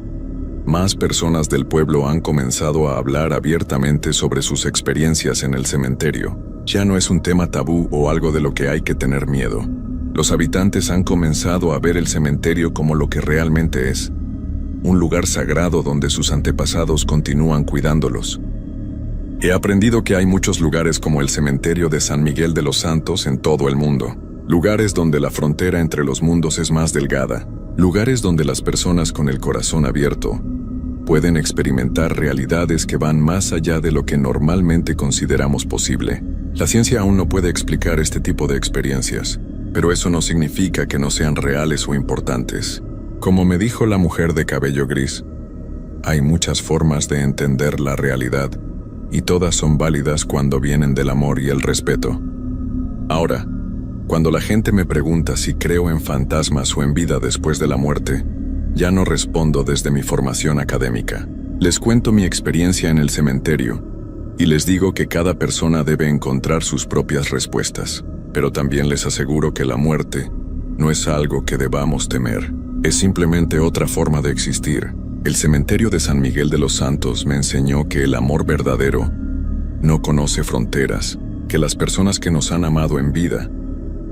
más personas del pueblo han comenzado a hablar abiertamente sobre sus experiencias en el cementerio. Ya no es un tema tabú o algo de lo que hay que tener miedo. Los habitantes han comenzado a ver el cementerio como lo que realmente es, un lugar sagrado donde sus antepasados continúan cuidándolos. He aprendido que hay muchos lugares como el cementerio de San Miguel de los Santos en todo el mundo, lugares donde la frontera entre los mundos es más delgada, lugares donde las personas con el corazón abierto pueden experimentar realidades que van más allá de lo que normalmente consideramos posible. La ciencia aún no puede explicar este tipo de experiencias, pero eso no significa que no sean reales o importantes. Como me dijo la mujer de cabello gris, hay muchas formas de entender la realidad, y todas son válidas cuando vienen del amor y el respeto. Ahora, cuando la gente me pregunta si creo en fantasmas o en vida después de la muerte, ya no respondo desde mi formación académica. Les cuento mi experiencia en el cementerio y les digo que cada persona debe encontrar sus propias respuestas, pero también les aseguro que la muerte no es algo que debamos temer, es simplemente otra forma de existir. El cementerio de San Miguel de los Santos me enseñó que el amor verdadero no conoce fronteras, que las personas que nos han amado en vida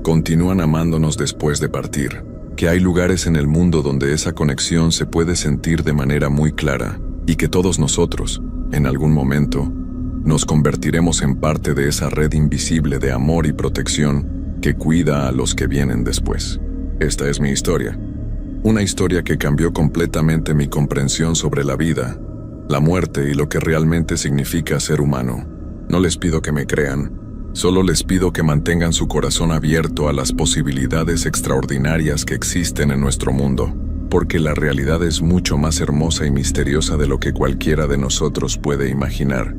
continúan amándonos después de partir, que hay lugares en el mundo donde esa conexión se puede sentir de manera muy clara y que todos nosotros, en algún momento, nos convertiremos en parte de esa red invisible de amor y protección que cuida a los que vienen después. Esta es mi historia. Una historia que cambió completamente mi comprensión sobre la vida, la muerte y lo que realmente significa ser humano. No les pido que me crean, solo les pido que mantengan su corazón abierto a las posibilidades extraordinarias que existen en nuestro mundo, porque la realidad es mucho más hermosa y misteriosa de lo que cualquiera de nosotros puede imaginar.